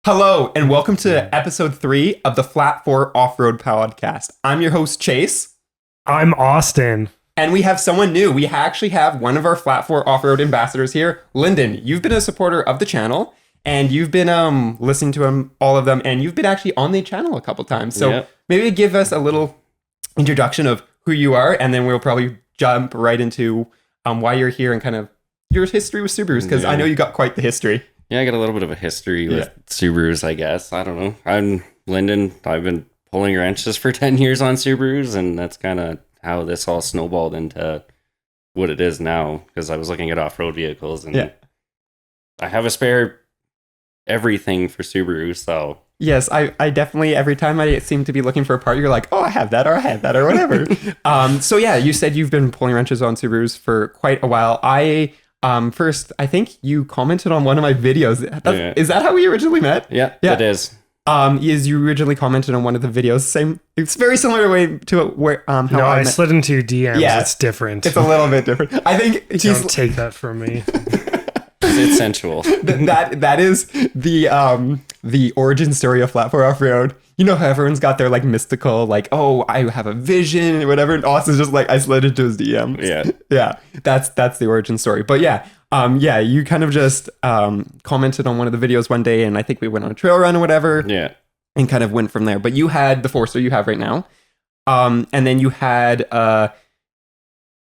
Hello, and welcome to episode 3 of the Flat 4 Offroad Podcast. I'm your host, Chase. I'm Austin. And we have someone new. We actually have one of our Flat 4 Offroad ambassadors here, Linden. You've been a supporter of the channel, and you've been listening to all of them, and you've been actually on the channel a couple times. So maybe give us a little introduction of who you are, and then we'll probably jump right into why you're here and kind of your history with Subarus, because I know you got quite the history. Yeah, I got a little bit of a history with Subarus, I guess. I don't know. I'm Linden. I've been pulling wrenches for 10 years on Subarus, and that's kind of how this all snowballed into what it is now, because I was looking at off-road vehicles, and I have a spare everything for Subaru, so... Yes, I definitely, every time I seem to be looking for a part, you're like, oh, I have that, or whatever. So yeah, you said you've been pulling wrenches on Subarus for quite a while. First, I think you commented on one of my videos. Is that how we originally met? Yeah, it is. You originally commented on one of the videos. It's very similar to where how I slid into your DMs. Yeah, it's different. It's a little bit different. I think don't take that from me. It's sensual. That is the origin story of Flat 4 Off-Road. You know how everyone's got their like mystical, like, oh, I have a vision or whatever. And Austin's just like, I slid into his DMs. Yeah. That's the origin story. But you kind of just commented on one of the videos one day, and I think we went on a trail run or whatever. Yeah. And kind of went from there. But you had the Forester you have right now. And then you had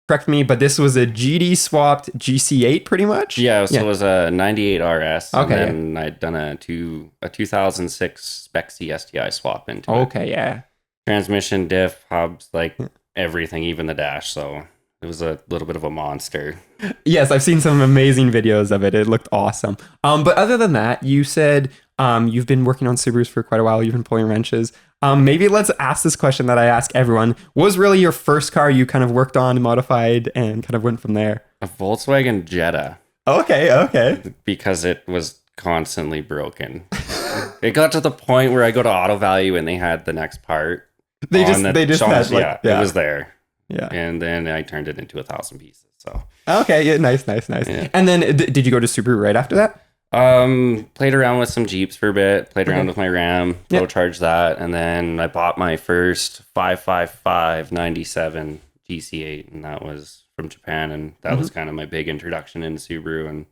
correct me, but this was a GD swapped GC8 pretty much? Yeah, so it was a 98 RS. Okay. And then I'd done a 2006 Spec C STI swap into it. Okay, yeah. Transmission, diff, hubs, like everything, even the dash. So it was a little bit of a monster. Yes, I've seen some amazing videos of it. It looked awesome. But other than that, you said you've been working on Subarus for quite a while. You've been pulling wrenches. Maybe let's ask this question that I ask everyone. What was really your first car you kind of worked on, modified, and kind of went from there? A Volkswagen Jetta. Okay. Because it was constantly broken. It got to the point where I go to Auto Value and they had the next part. They just had it was there. Yeah. And then I turned it into 1,000 pieces. So okay, yeah, nice. Yeah. And then did you go to Subaru right after that? Played around with some Jeeps for a bit, played around with my Ram, low charge that, and then I bought my first 555 97 GC8, and that was from Japan, and that was kind of my big introduction into Subaru. And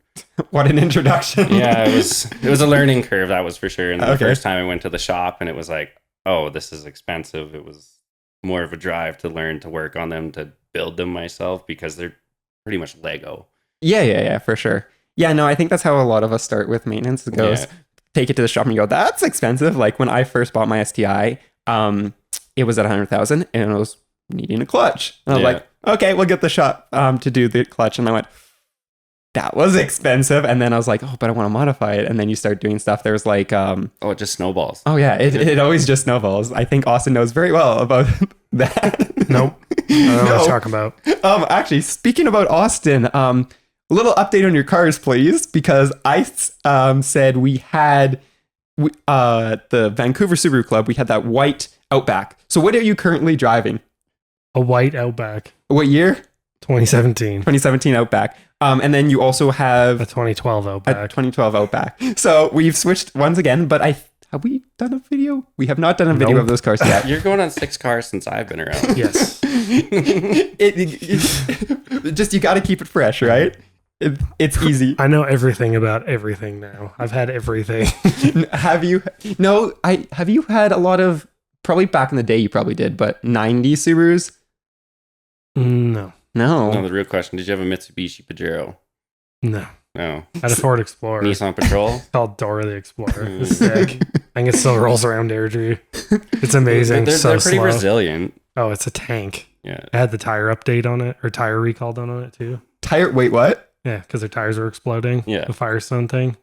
what an introduction. Yeah, it was a learning curve, that was for sure. And the first time I went to the shop, and it was like, oh, this is expensive. It was more of a drive to learn to work on them, to build them myself, because they're pretty much Lego. Yeah, for sure. Yeah, no, I think that's how a lot of us start with maintenance. It goes, take it to the shop and you go, that's expensive. Like when I first bought my STI, it was at 100,000 and it was needing a clutch. And I was like, okay, we'll get the shop to do the clutch. And I went, that was expensive. And then I was like, oh, but I want to modify it. And then you start doing stuff. There's like... it just snowballs. Oh, yeah. It always just snowballs. I think Austin knows very well about that. Nope. I don't know what you're talking about. Actually, speaking about Austin... a little update on your cars, please, because I said we had the Vancouver Subaru Club. We had that white Outback. So what are you currently driving? A white Outback. What year? 2017. 2017 Outback. And then you also have... a 2012 Outback. A 2012 Outback. So we've switched once again, but have we done a video? We have not done a video of those cars yet. You're going on 6 cars since I've been around. Yes. Just, you got to keep it fresh, right? It's easy. I know everything about everything now. I've had everything. Have you? No, have you had a lot of, probably back in the day you probably did, but 90 Subarus? No. No, the real question, did you have a Mitsubishi Pajero? No. I had a Ford Explorer. Nissan Patrol? It's called Dora the Explorer. It's sick. I think it still rolls around Airdrie. It's amazing. They're pretty slow. Resilient. Oh, it's a tank. Yeah. I had the tire update on it, or tire recall done on it too. Wait, what? Yeah, because their tires were exploding. Yeah. The Firestone thing.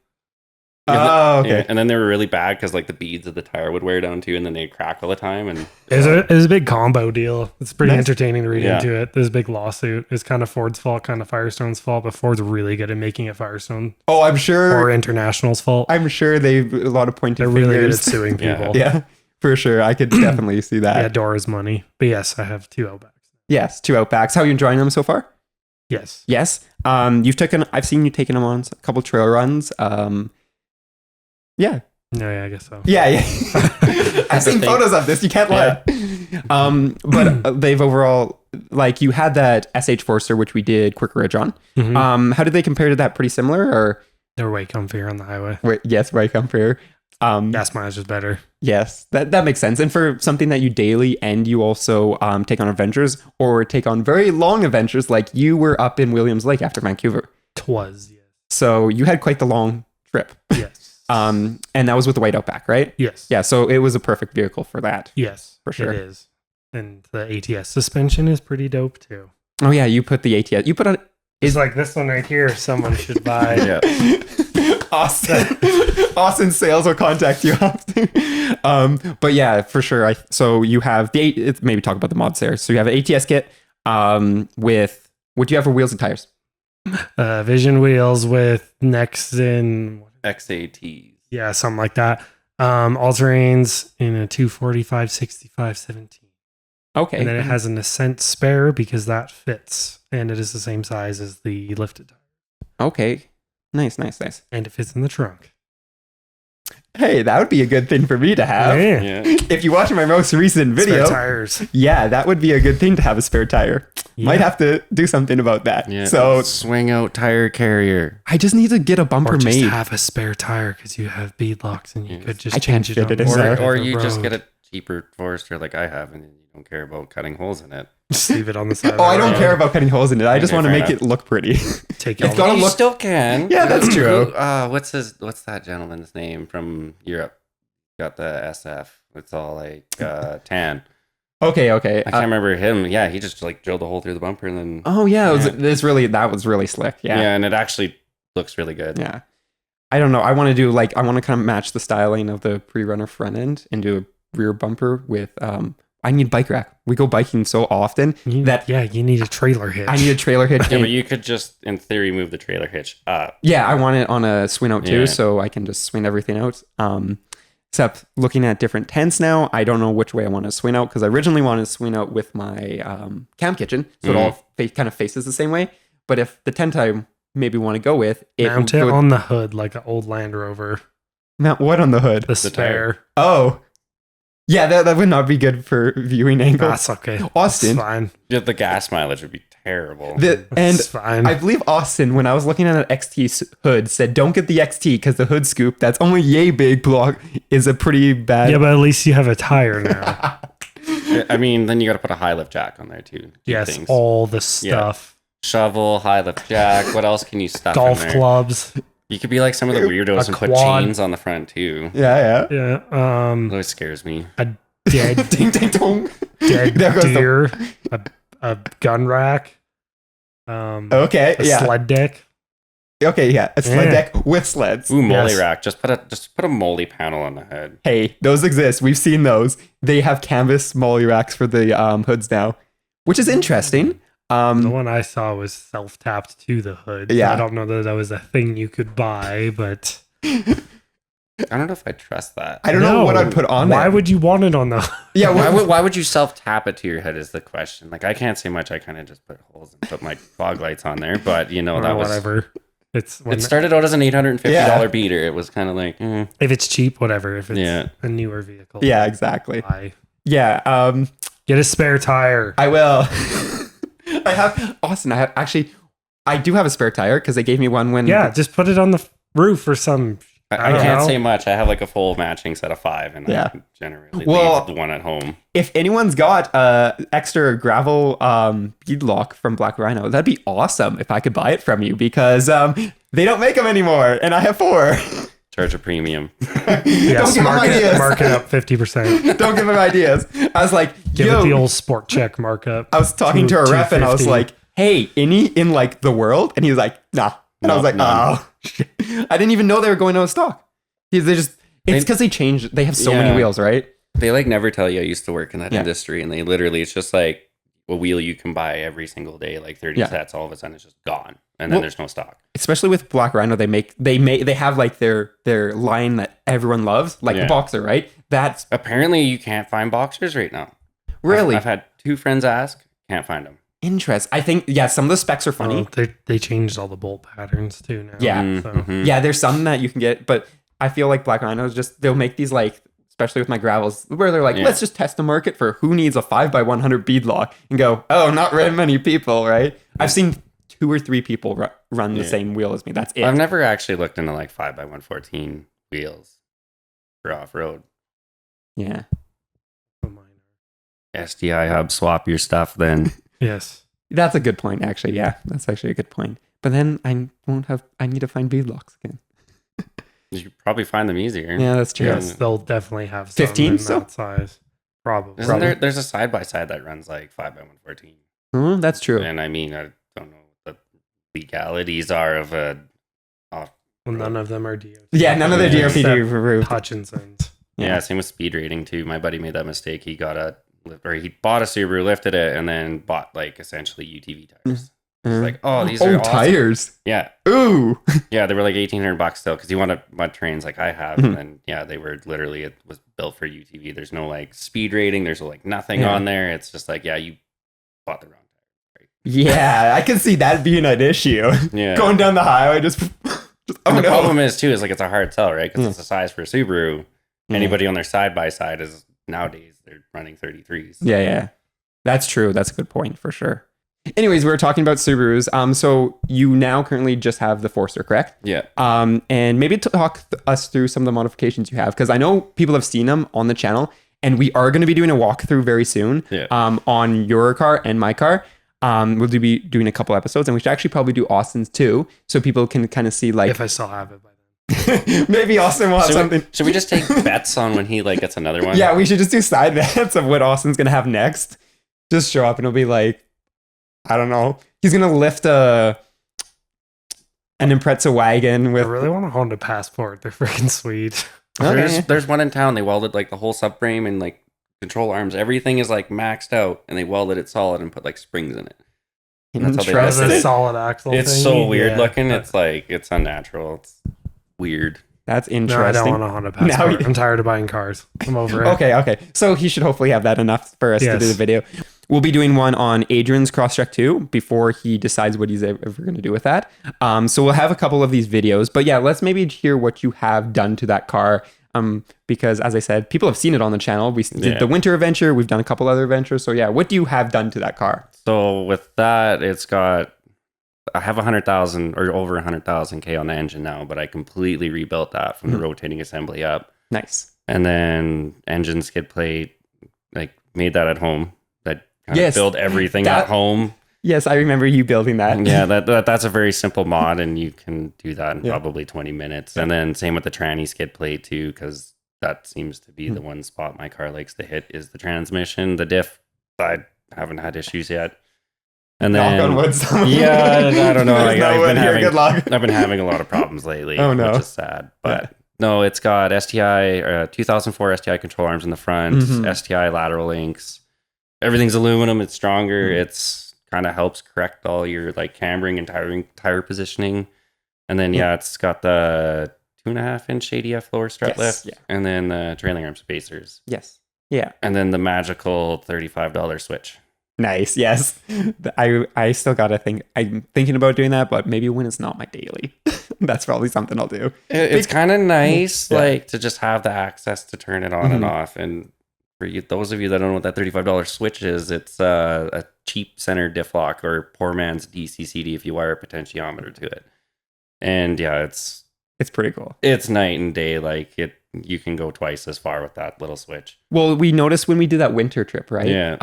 Oh, okay. Yeah, and then they were really bad because like the beads of the tire would wear down too, and then they'd crack all the time. And it was a big combo deal. It's pretty entertaining to read into it. There's a big lawsuit. It's kind of Ford's fault, kind of Firestone's fault, but Ford's really good at making it Firestone. Oh, I'm sure. Or International's fault. I'm sure they've a lot of pointy fingers. They're really good at suing people. Yeah, for sure. I could definitely see that. Yeah, Dora's money. But yes, I have 2 Outbacks. Yes, 2 Outbacks. How are you enjoying them so far? Yes. I've seen you taking them on a couple trail runs. Yeah. No, yeah, I guess so. Yeah. I've seen photos of this. You can't lie. But they've overall, like, you had that SH Forester, which we did Quick Ridge on. Mm-hmm. How did they compare to that? Pretty similar, or They're way comfier on the highway. yes, right compare. Gas mileage is better. Yes, that makes sense. And for something that you daily and you also take on adventures or take on very long adventures, like you were up in Williams Lake after Vancouver. Twas, yes. So you had quite the long trip. Yes. And that was with the White Outback, right? Yes. Yeah, so it was a perfect vehicle for that. Yes. For sure. It is. And the ATS suspension is pretty dope too. Oh yeah, you put the ATS. You put on. It's like this one right here. Someone should buy. Yeah. Austin sales will contact you after. But yeah, for sure. So you have maybe talk about the mods there. So you have an ATS kit with what do you have for wheels and tires? Vision wheels with Nexen. XATs. Yeah, something like that. All-terrains in a 245, 65, 17. Okay. And then it has an Ascent spare because that fits. And it is the same size as the lifted tire. Okay. Nice. And it fits in the trunk. Hey, that would be a good thing for me to have. Yeah. If you watch my most recent video, Spare tires. yeah, that would be a good thing to have a spare tire. Yeah. Might have to do something about that. Yeah. So swing out tire carrier. I just need to get a bumper Or just made. have a spare tire because you have beadlocks and you could just I can't change it fit it on in the there. side Or of the you just road. get a cheaper Forester like I have, and you don't care about cutting holes in it. Just leave it on the side. Oh, I don't road. care about cutting holes in it. I just Okay, want to fair make enough. it look pretty. Take It's it gotta off. You look- still can. Yeah, that's true. What's that gentleman's name from Europe? Got the SF. It's all like tan. Okay. I can't remember him. Yeah, he just like drilled a hole through the bumper and then. Oh yeah, Yeah. that was really slick. Yeah. Yeah. and it actually looks really good. Yeah. I don't know. I want to kind of match the styling of the pre-runner front end and do a rear bumper with I need bike rack. We go biking so often that you need a trailer hitch. I need a trailer hitch. Yeah, but you could just, in theory, move the trailer hitch up. Yeah, I want it on a swing out too, Yeah. so I can just swing everything out. Except looking at different tents now, I don't know which way I want to swing out because I originally wanted to swing out with my camp kitchen, so it all kind of faces the same way. But if the tent I maybe want to go with, Mount it on the hood like an old Land Rover. mount what on the hood? The spare. Oh, yeah, that would not be good for viewing angle. That's okay. Austin. That's fine. Yeah, the gas mileage would be terrible. And That's fine. I believe Austin, when I was looking at an XT hood, said don't get the XT because the hood scoop that's only yay big block is a pretty bad. Yeah, but at least you have a tire now. I mean, then you got to put a high lift jack on there too. Keep Yes, things. all the stuff. Shovel, high lift jack. What else can you stuff Golf in there? clubs. You could be like some of the weirdos A and put quad. chains on the front too. Yeah. Yeah. It always scares me. A dead Ding ding dong. dead There goes the- deer. A gun rack. Okay. A Yeah. sled deck. Okay. Yeah. A sled Yeah. deck with sleds. Ooh, molly Yes. rack. Just put a molly panel on the hood. Hey, those exist. We've seen those. They have canvas molly racks for the hoods now, which is interesting. The one I saw was self-tapped to the hood. Yeah. I don't know that was a thing you could buy, but I don't know if I trust that. I don't know what I'd put on Why there. would you want it on the Yeah. Why would you self tap it to your head is the question. Like I can't say much. I kind of just put holes and put my fog lights on there. But you know that was whatever. It's It started out as an $850 beater. It was kind of like if it's cheap, whatever. If it's Yeah. a newer vehicle, Yeah. Exactly. buy. Yeah. Get a spare tire. I will. I have Austin. I do have a spare tire because they gave me one when. Yeah, just put it on the roof or some. I don't can't know. say much. I have like a full matching set of 5, and Yeah. I generally Well- leave the one at home. If anyone's got extra gravel beadlock from Black Rhino, that'd be awesome if I could buy it from you because they don't make them anymore, and I have 4. Charge a premium. Yes, give 'em ideas. mark it up 50%. Don't give them ideas. I was like, Give yo, it the old sport check markup. I was talking to a rep and I was 250. like, hey, any in like the world? And he was like, nah. And I was like, none. oh, shit. I didn't even know they were going out of stock. It's because they changed. They have so many Yeah. wheels, right? They like never tell you I used to work in that Yeah. industry, and they literally, it's just like a wheel you can buy every single day, like 30 Yeah. sets. All of a sudden, it's just gone, and then Well- there's no stock. Especially with Black Rhino, they have like their line that everyone loves, like the Yeah. Boxer, right? That's Apparently, you can't find boxers right now. really I've had 2 friends ask, can't find them. interesting. I think some of the specs are funny. They changed all the bolt patterns too now. Yeah. So Mhm. Yeah, there's some that you can get, but I feel like Black Rhinos they'll make these like, especially with my gravels, where they're like, let's just test the market for who needs a 5x100 beadlock and go, oh, not very many people, right? I've seen 2 or 3 people run the same wheel as me. That's it. I've never actually looked into like 5x114 wheels for off-road. Yeah. SDI hub, swap your stuff then. Yes. That's a good point, actually. Yeah, that's actually a good point. But then I need to find beadlocks again. You could probably find them easier. Yeah, that's true. Yes, they'll definitely have some 15 in still? that size. Probably. Isn't there's a side-by-side that runs like 5x114. That's true. And I mean, I don't know what the legalities are of a off. Well, none of them are DOT. Yeah, none of the Yeah. DRPD approved. Hutchinson's. Yeah, same with speed rating too. My buddy made that mistake. He bought a Subaru, lifted it, and then bought like essentially UTV tires. It's like, oh, these are awesome. tires. Yeah, Ooh. yeah, they were like $1,800 still because you want a mud trains like I have, and then yeah, they were literally it was built for UTV. There's no like speed rating. There's like nothing on there. It's just like you bought the wrong tire. Right? Yeah, I can see that being an issue. Yeah, Going down the highway, just and the problem is too is like it's a hard sell, right? Because it's the size for a Subaru. Anybody on their side by side is nowadays they're running 33s. Yeah. That's true. That's a good point for sure. Anyways, we were talking about Subarus. So you now currently just have the Forester, correct? Yeah. And maybe talk us through some of the modifications you have, because I know people have seen them on the channel, and we are going to be doing a walkthrough very soon. Yeah. On your car and my car. We'll be doing a couple episodes, and we should actually probably do Austin's too, so people can kind of see like If I still have it by then. maybe Austin will have something. Should we just take bets on when he like gets another one? Yeah, we should just do side bets of what Austin's gonna have next. Just show up and it'll be like, I don't know. He's gonna lift an Impreza wagon I with. really want a Honda Passport. They're freaking sweet. Okay. There's one in town. They welded like the whole subframe and like control arms. Everything is like maxed out, and they welded it solid and put like springs in it. That's how they There's listed a it. solid axle. It's thing. so weird Yeah. looking. It's like it's unnatural. It's weird. That's No, I interesting. don't want a Honda Passport. you- I'm tired of buying cars. I'm over it. Okay. So he should hopefully have that enough for us to do Yes. the video. We'll be doing one on Adrian's Crosstrek too before he decides what he's ever going to do with that. So we'll have a couple of these videos. But yeah, let's maybe hear what you have done to that car. Because as I said, people have seen it on the channel. We did the winter adventure. We've done a couple other adventures. So yeah, what do you have done to that car? So with that, I have 100,000 or over 100,000 K on the engine now, but I completely rebuilt that from the rotating assembly up. Nice. And then engine skid plate, like made that at home. That kind of build everything at home. Yes, I remember you building that. Yeah, that's a very simple mod, and you can do that in probably 20 minutes. And then same with the tranny skid plate too, because that seems to be the one spot my car likes to hit is the transmission. The diff, I haven't had issues yet. And then, knock on wood. yeah, I don't know. Like, Good luck. I've been having a lot of problems lately, Oh, no. which is sad. But no, it's got STI, 2004 STI control arms in the front, STI lateral links. Everything's aluminum. It's stronger. It's kind of helps correct all your like cambering and tire positioning. And then it's got the 2.5-inch ADF lower strut lift, and then the trailing arm spacers. Yes. Yeah. And then the magical $35 switch. Nice. Yes. I still got to think. I'm thinking about doing that, but maybe when it's not my daily, that's probably something I'll do. It's kind of nice, like to just have the access to turn it on and off. And for you, those of you that don't know what that $35 switch is, it's a cheap center diff lock or poor man's DCCD if you wire a potentiometer to it. And yeah, it's pretty cool. It's night and day. Like you can go twice as far with that little switch. Well, we noticed when we did that winter trip, right? Yeah.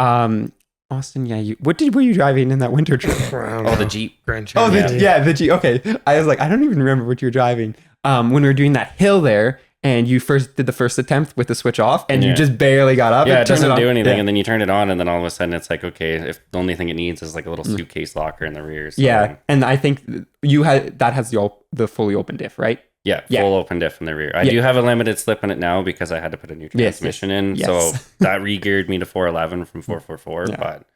Austin, were you driving in that winter trip? Oh, the Jeep. Grand Oh, Cherokee. the Jeep. Okay. I was like, I don't even remember what you were driving. When we were doing that hill there, and you first did the first attempt with the switch off, and you just barely got up. Yeah, it doesn't do anything, Yeah. and then you turn it on, and then all of a sudden it's like, okay, if the only thing it needs is like a little suitcase locker in the rear. So, yeah, and I think that has the fully open diff, right? Yeah, full open diff in the rear. I do have a limited slip in it now because I had to put a new transmission in. Yes. So that re-geared me to 411 from 444, but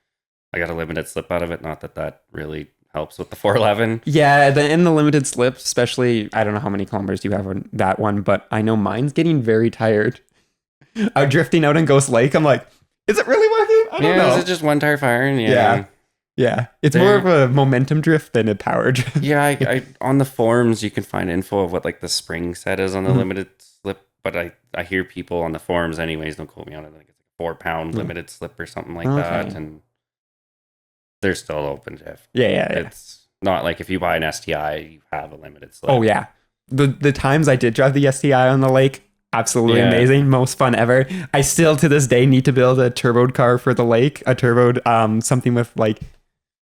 I got a limited slip out of it. Not that really helps with the 411. Yeah, in the limited slip, especially, I don't know how many kilometers you have on that one, but I know mine's getting very tired. Drifting out in Ghost Lake, I'm like, is it really working? I don't know. Is it just one tire firing? Yeah. Yeah, it's more of a momentum drift than a power drift. Yeah, I on the forums you can find info of what like the spring set is on the limited slip, but I hear people on the forums anyways, don't quote me on it, I think it's like a 4-pound limited slip or something like that, and they're still open drift. Yeah. It's not like if you buy an STI, you have a limited slip. Oh yeah, the times I did drive the STI on the lake, absolutely amazing, most fun ever. I still to this day need to build a turboed car for the lake, a turboed something with like,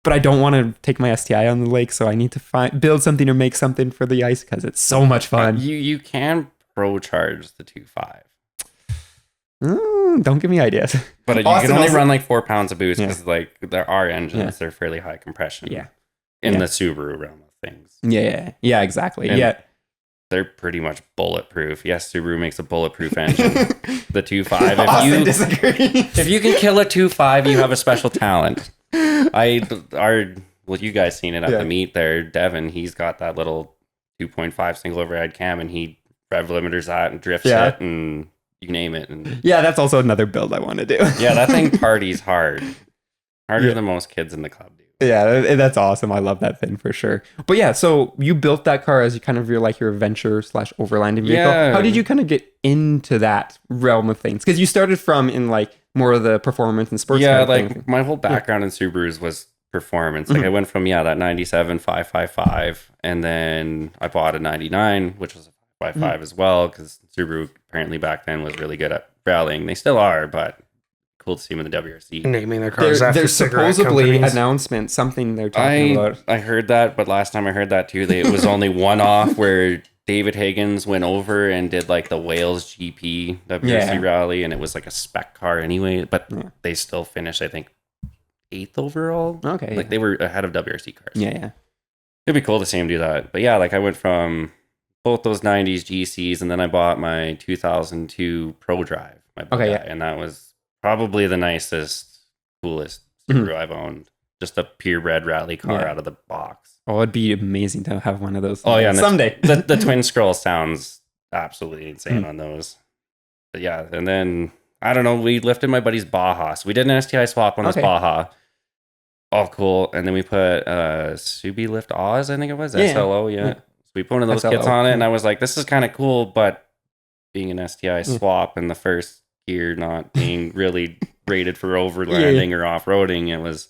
but I don't want to take my STI on the lake, so I need to build something or make something for the ice because it's so much fun. You can pro charge the 2.5. Don't give me ideas. But you can only run like 4 pounds of boost because like there are engines, they're fairly high compression. Yeah. In the Subaru realm of things. Yeah, exactly. And they're pretty much bulletproof. Yes, Subaru makes a bulletproof engine. The 2.5. Austin disagree. If you can kill a 2.5, you have a special talent. You guys seen it at the meet there. Devin, he's got that little 2.5 single override cam, and he rev limiters that and drifts it, and you name it. And that's also another build I want to do. That thing parties hard, harder than most kids in the club do. Yeah, that's awesome. I love that thing for sure. But yeah, so you built that car as you kind of your adventure / overlanding vehicle. Yeah. How did you kind of get into that realm of things? Because you started from in like more of the performance and sports. Yeah, like my whole background in Subarus was performance. Like I went from that 97 555, and then I bought a 99, which was a 555 as well, because Subaru apparently back then was really good at rallying. They still are, but cool to see them in the WRC. Naming their cars after there's supposedly announcement, something they're talking about. I heard that, but last time I heard that too, it was only one off where David Higgins went over and did like the Wales GP WRC rally, and it was like a spec car anyway, but they still finished, I think, 8th overall. Okay. Like they were ahead of WRC cars. Yeah. It'd be cool to see him do that. But yeah, like I went from both those 90s GCs, and then I bought my 2002 Pro Drive. And that was probably the nicest, coolest Subaru I've owned. Just a purebred rally car out of the box. Oh, it'd be amazing to have one of those. Oh yeah, someday. The twin scroll sounds absolutely insane on those. But yeah, and then I don't know, we lifted my buddy's Baja. So we did an STI swap on his Baja. All cool. And then we put Subi Lift Oz, I think it was. SLO, So we put one of those kits on it, and I was like, this is kind of cool, but being an STI swap and the first gear not being really rated for overlanding or off-roading, it was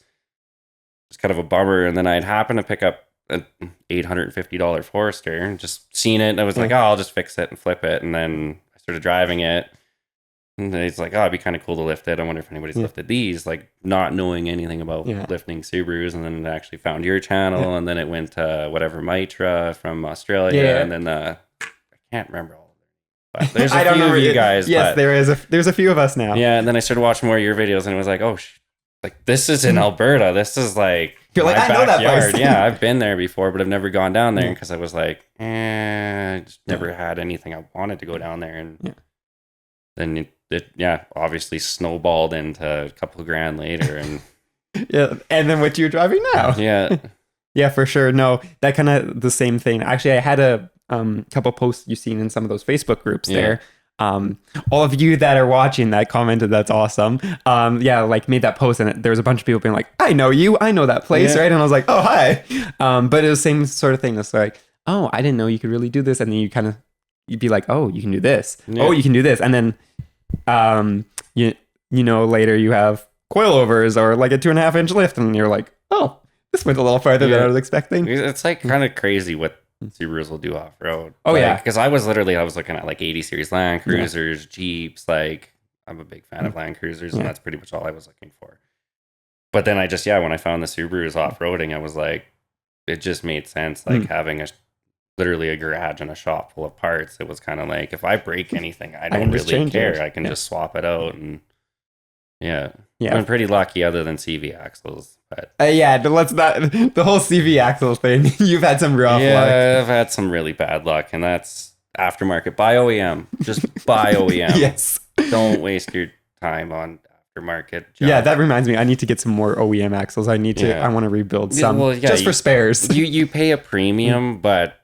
kind of a bummer. And then I'd happened to pick up an $850 Forester and just seen it, and I was like, I'll just fix it and flip it. And then I started driving it, and it's like, it'd be kind of cool to lift it. I wonder if anybody's lifted these, like not knowing anything about lifting Subarus. And then I actually found your channel, and then it went to whatever Mitra from Australia, and then I can't remember all. But there's a few of you guys. Yes, there's a few of us now. Yeah, and then I started watching more of your videos, and it was like, like this is in Alberta. This is like you're like, I know that place. Yeah, I've been there before, but I've never gone down there because I was like, I just never had anything I wanted to go down there. And then it obviously snowballed into a couple of grand later, and and then what you're driving now. Yeah, for sure. No, that kind of the same thing. Actually, I had a couple posts you've seen in some of those Facebook groups there. All of you that are watching that commented, that's awesome. Like made that post, and there was a bunch of people being like, I know you, I know that place, right? And I was like, oh, hi. But it was the same sort of thing. It's like, oh, I didn't know you could really do this. And then you'd be like, oh, you can do this. Oh, you can do this. And then, later you have coilovers or like a 2.5-inch lift, and you're like, oh, this went a little farther than I was expecting. It's like kind of crazy what Subarus will do off-road. Because I was looking at like 80 series Land Cruisers, Jeeps. Like I'm a big fan of Land Cruisers, and that's pretty much all I was looking for. But then I just when I found the Subarus off-roading, I was like, it just made sense. Like having literally a garage and a shop full of parts. It was kind of like, if I break anything, I don't really care. I can just swap it out, and I'm pretty lucky other than CV axles. But the whole CV axle thing. You've had some rough luck. I've had some really bad luck, and that's aftermarket. Buy OEM. Just buy OEM. Yes. Don't waste your time on aftermarket junk. Yeah, that reminds me. I need to get some more OEM axles. I want to rebuild some just for spares. You pay a premium, but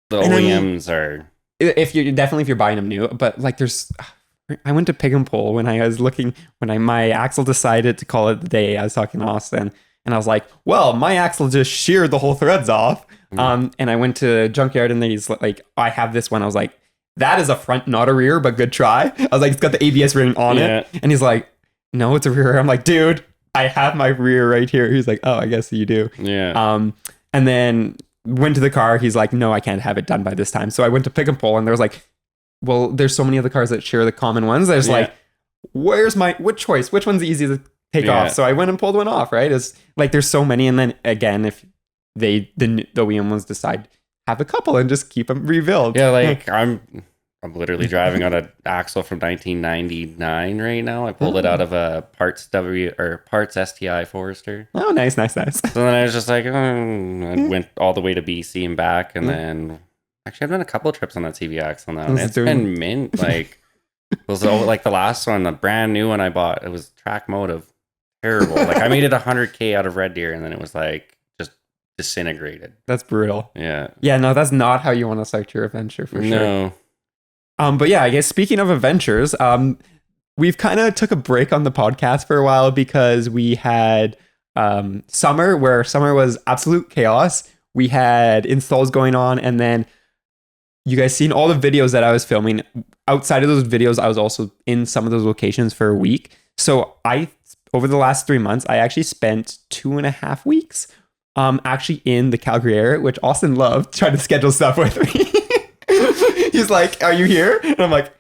the OEMs are. If you're buying them new, but like I went to Pig and Pull when I was looking, my axle decided to call it the day. I was talking to Austin, And I was like, well, my axle just sheared the whole threads off. And I went to junkyard and he's like, I have this one. I was like, that is a front, not a rear, but good try. I was like, it's got the ABS rating on it. And he's like, no, it's a rear. I'm like, dude, I have my rear right here. He's like, oh, I guess you do. Yeah. And then went to the car. He's like, no, I can't have it done by this time. So I went to pick and pull, and there was like, well, there's so many other cars that share the common ones. There's like, which choice? Which one's easy to take off? So I went and pulled one off, right? It's like, there's so many. And then again, if the OEM ones decide, have a couple and just keep them rebuilt. Yeah, like I'm literally driving on an axle from 1999 right now. I pulled it out of a parts STI Forester. Oh, nice. So then I was just like, I went all the way to BC and back, and then actually I've done a couple of trips on that CV axle now, and it's been mint. Like it was like the last one, the brand new one I bought. It was track motive, terrible. Like I made it 100K out of Red Deer, and then it was like just disintegrated. That's brutal. Yeah. No, that's not how you want to start your adventure for sure. No. But yeah, I guess speaking of adventures, we've kind of took a break on the podcast for a while because we had summer was absolute chaos. We had installs going on, and then you guys seen all the videos that I was filming. Outside of those videos, I was also in some of those locations for a week. So over the last 3 months, I actually spent 2.5 weeks actually in the Calgary area, which Austin loved trying to schedule stuff with me. He's like, are you here? And I'm like,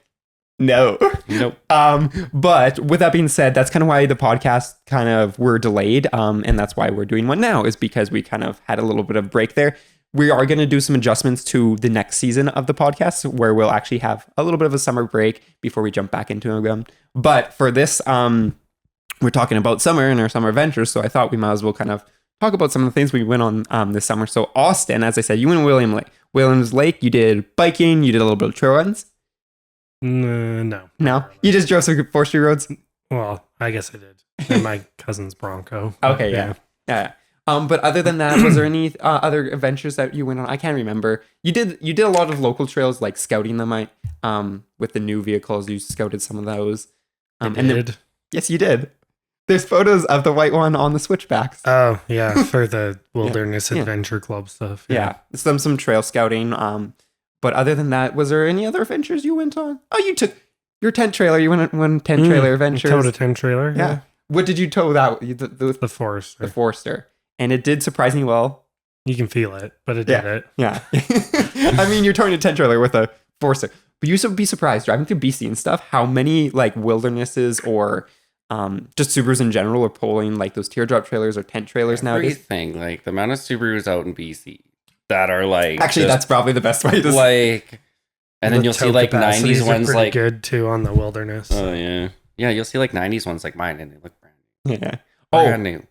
no. Nope. But with that being said, that's kind of why the podcast kind of were delayed. And that's why we're doing one now, is because we kind of had a little bit of break there. We are going to do some adjustments to the next season of the podcast where we'll actually have a little bit of a summer break before we jump back into them. But for this, we're talking about summer and our summer adventures. So I thought we might as well kind of talk about some of the things we went on this summer. So Austin, as I said, you went to Williams Lake. You did biking. You did a little bit of trail runs. No. You just drove some forestry roads. Well, I guess I did. And my cousin's Bronco. Okay, yeah. But other than that, was there any other adventures that you went on? I can't remember. You did a lot of local trails, like scouting them. With the new vehicles, you scouted some of those. Yes, you did. There's photos of the white one on the switchbacks. Oh, yeah, for the Wilderness Adventure Club stuff. Yeah, some trail scouting. But other than that, was there any other adventures you went on? Oh, you took your tent trailer. You went on tent trailer adventures. Towed a tent trailer. Yeah. What did you tow that? The Forester. The Forester. And it did surprisingly well. You can feel it, but it did it. Yeah. I mean, you're towing a tent trailer with a Forester. But you would be surprised driving through BC and stuff, how many like wildernesses or just Subarus in general are pulling like those teardrop trailers or tent trailers nowadays. Everything, like the amount of Subarus out in BC that are like actually that's probably the best way to like, and then you'll see like 90s ones like good too on the Wilderness. Oh yeah, you'll see like 90s ones like mine and they look brand new. Yeah. Brand new.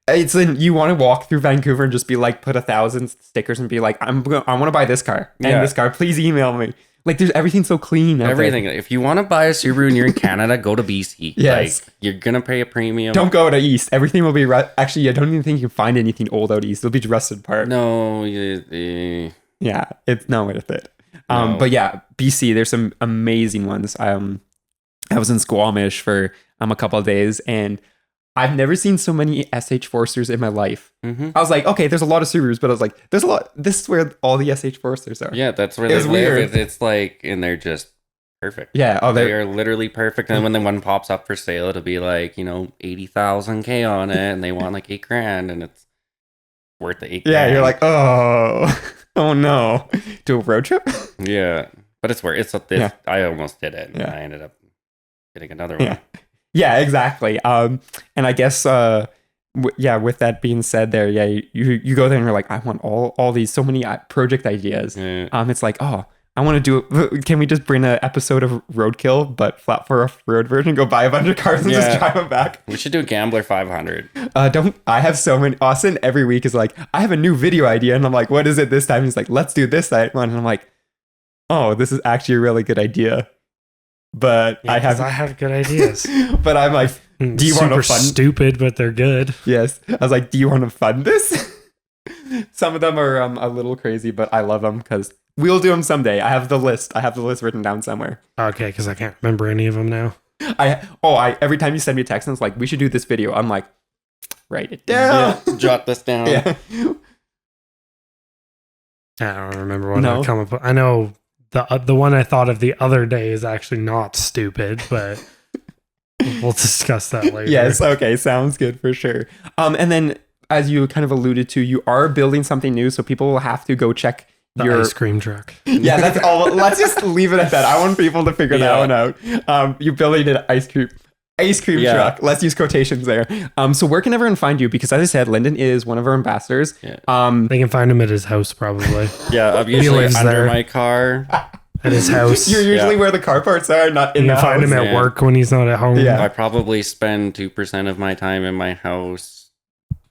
It's then you want to walk through Vancouver and just be like, put 1,000 stickers and be like, I want to buy this car and this car. Please email me. Like, there's everything's so clean. Everything. If you want to buy a Subaru and you're in Canada, go to BC. Yes. Like, you're gonna pay a premium. Don't go to East. Everything will be actually. I don't even think you can find anything old out East. It'll be rusted part. No. Yeah, it's not worth it. No. But yeah, BC. There's some amazing ones. I was in Squamish for a couple of days, and I've never seen so many SH Foresters in my life. Mm-hmm. I was like, okay, there's a lot of Subarus, but I was like, there's a lot. This is where all the SH Foresters are. Yeah, that's where they live. Weird. It's like, and they're just perfect. Yeah, they are literally perfect. And when the one pops up for sale, it'll be like 80,000 K on it, and they want like $8,000, and it's worth the $8,000. Yeah, you're like, oh no, do a road trip. Yeah, but it's worth it. I almost did it, and I ended up getting another one. Yeah, exactly. And I guess, with that being said there, you go there and you're like, I want all these, so many project ideas. Yeah. It's like, I want to can we just bring an episode of Roadkill, but flat for a road version, go buy a bunch of cars and just drive them back? We should do Gambler 500. I have so many. Austin every week is like, I have a new video idea. And I'm like, what is it this time? He's like, let's do this one. And I'm like, oh, this is actually a really good idea. But I have good ideas. But I'm like, do you want to fund? Stupid, but they're good. Yes. I was like, do you want to fund this? Some of them are a little crazy, but I love them because we'll do them someday. I have the list written down somewhere. Okay, because I can't remember any of them now. Every time you send me a text and it's like, we should do this video, I'm like, Write it down. Yeah, jot this down. Yeah. I don't remember what No. I come up with. I know the one I thought of the other day is actually not stupid, but we'll discuss that later. Yes. Okay. Sounds good for sure. And then, as you kind of alluded to, you are building something new, so people will have to go check The your ice cream truck. Yeah, that's all. Let's just leave it at that. I want people to figure that one out. You're building an ice cream truck. Let's use quotations there. So where can everyone find you? Because as I said, Linden is one of our ambassadors. Yeah. They can find him at his house probably. Yeah, I'm usually lives under there. my car. At his house. You're usually where the car parts are, not in You the can find house. him at Yeah. work when he's not at home. Yeah. I probably spend 2% of my time in my house,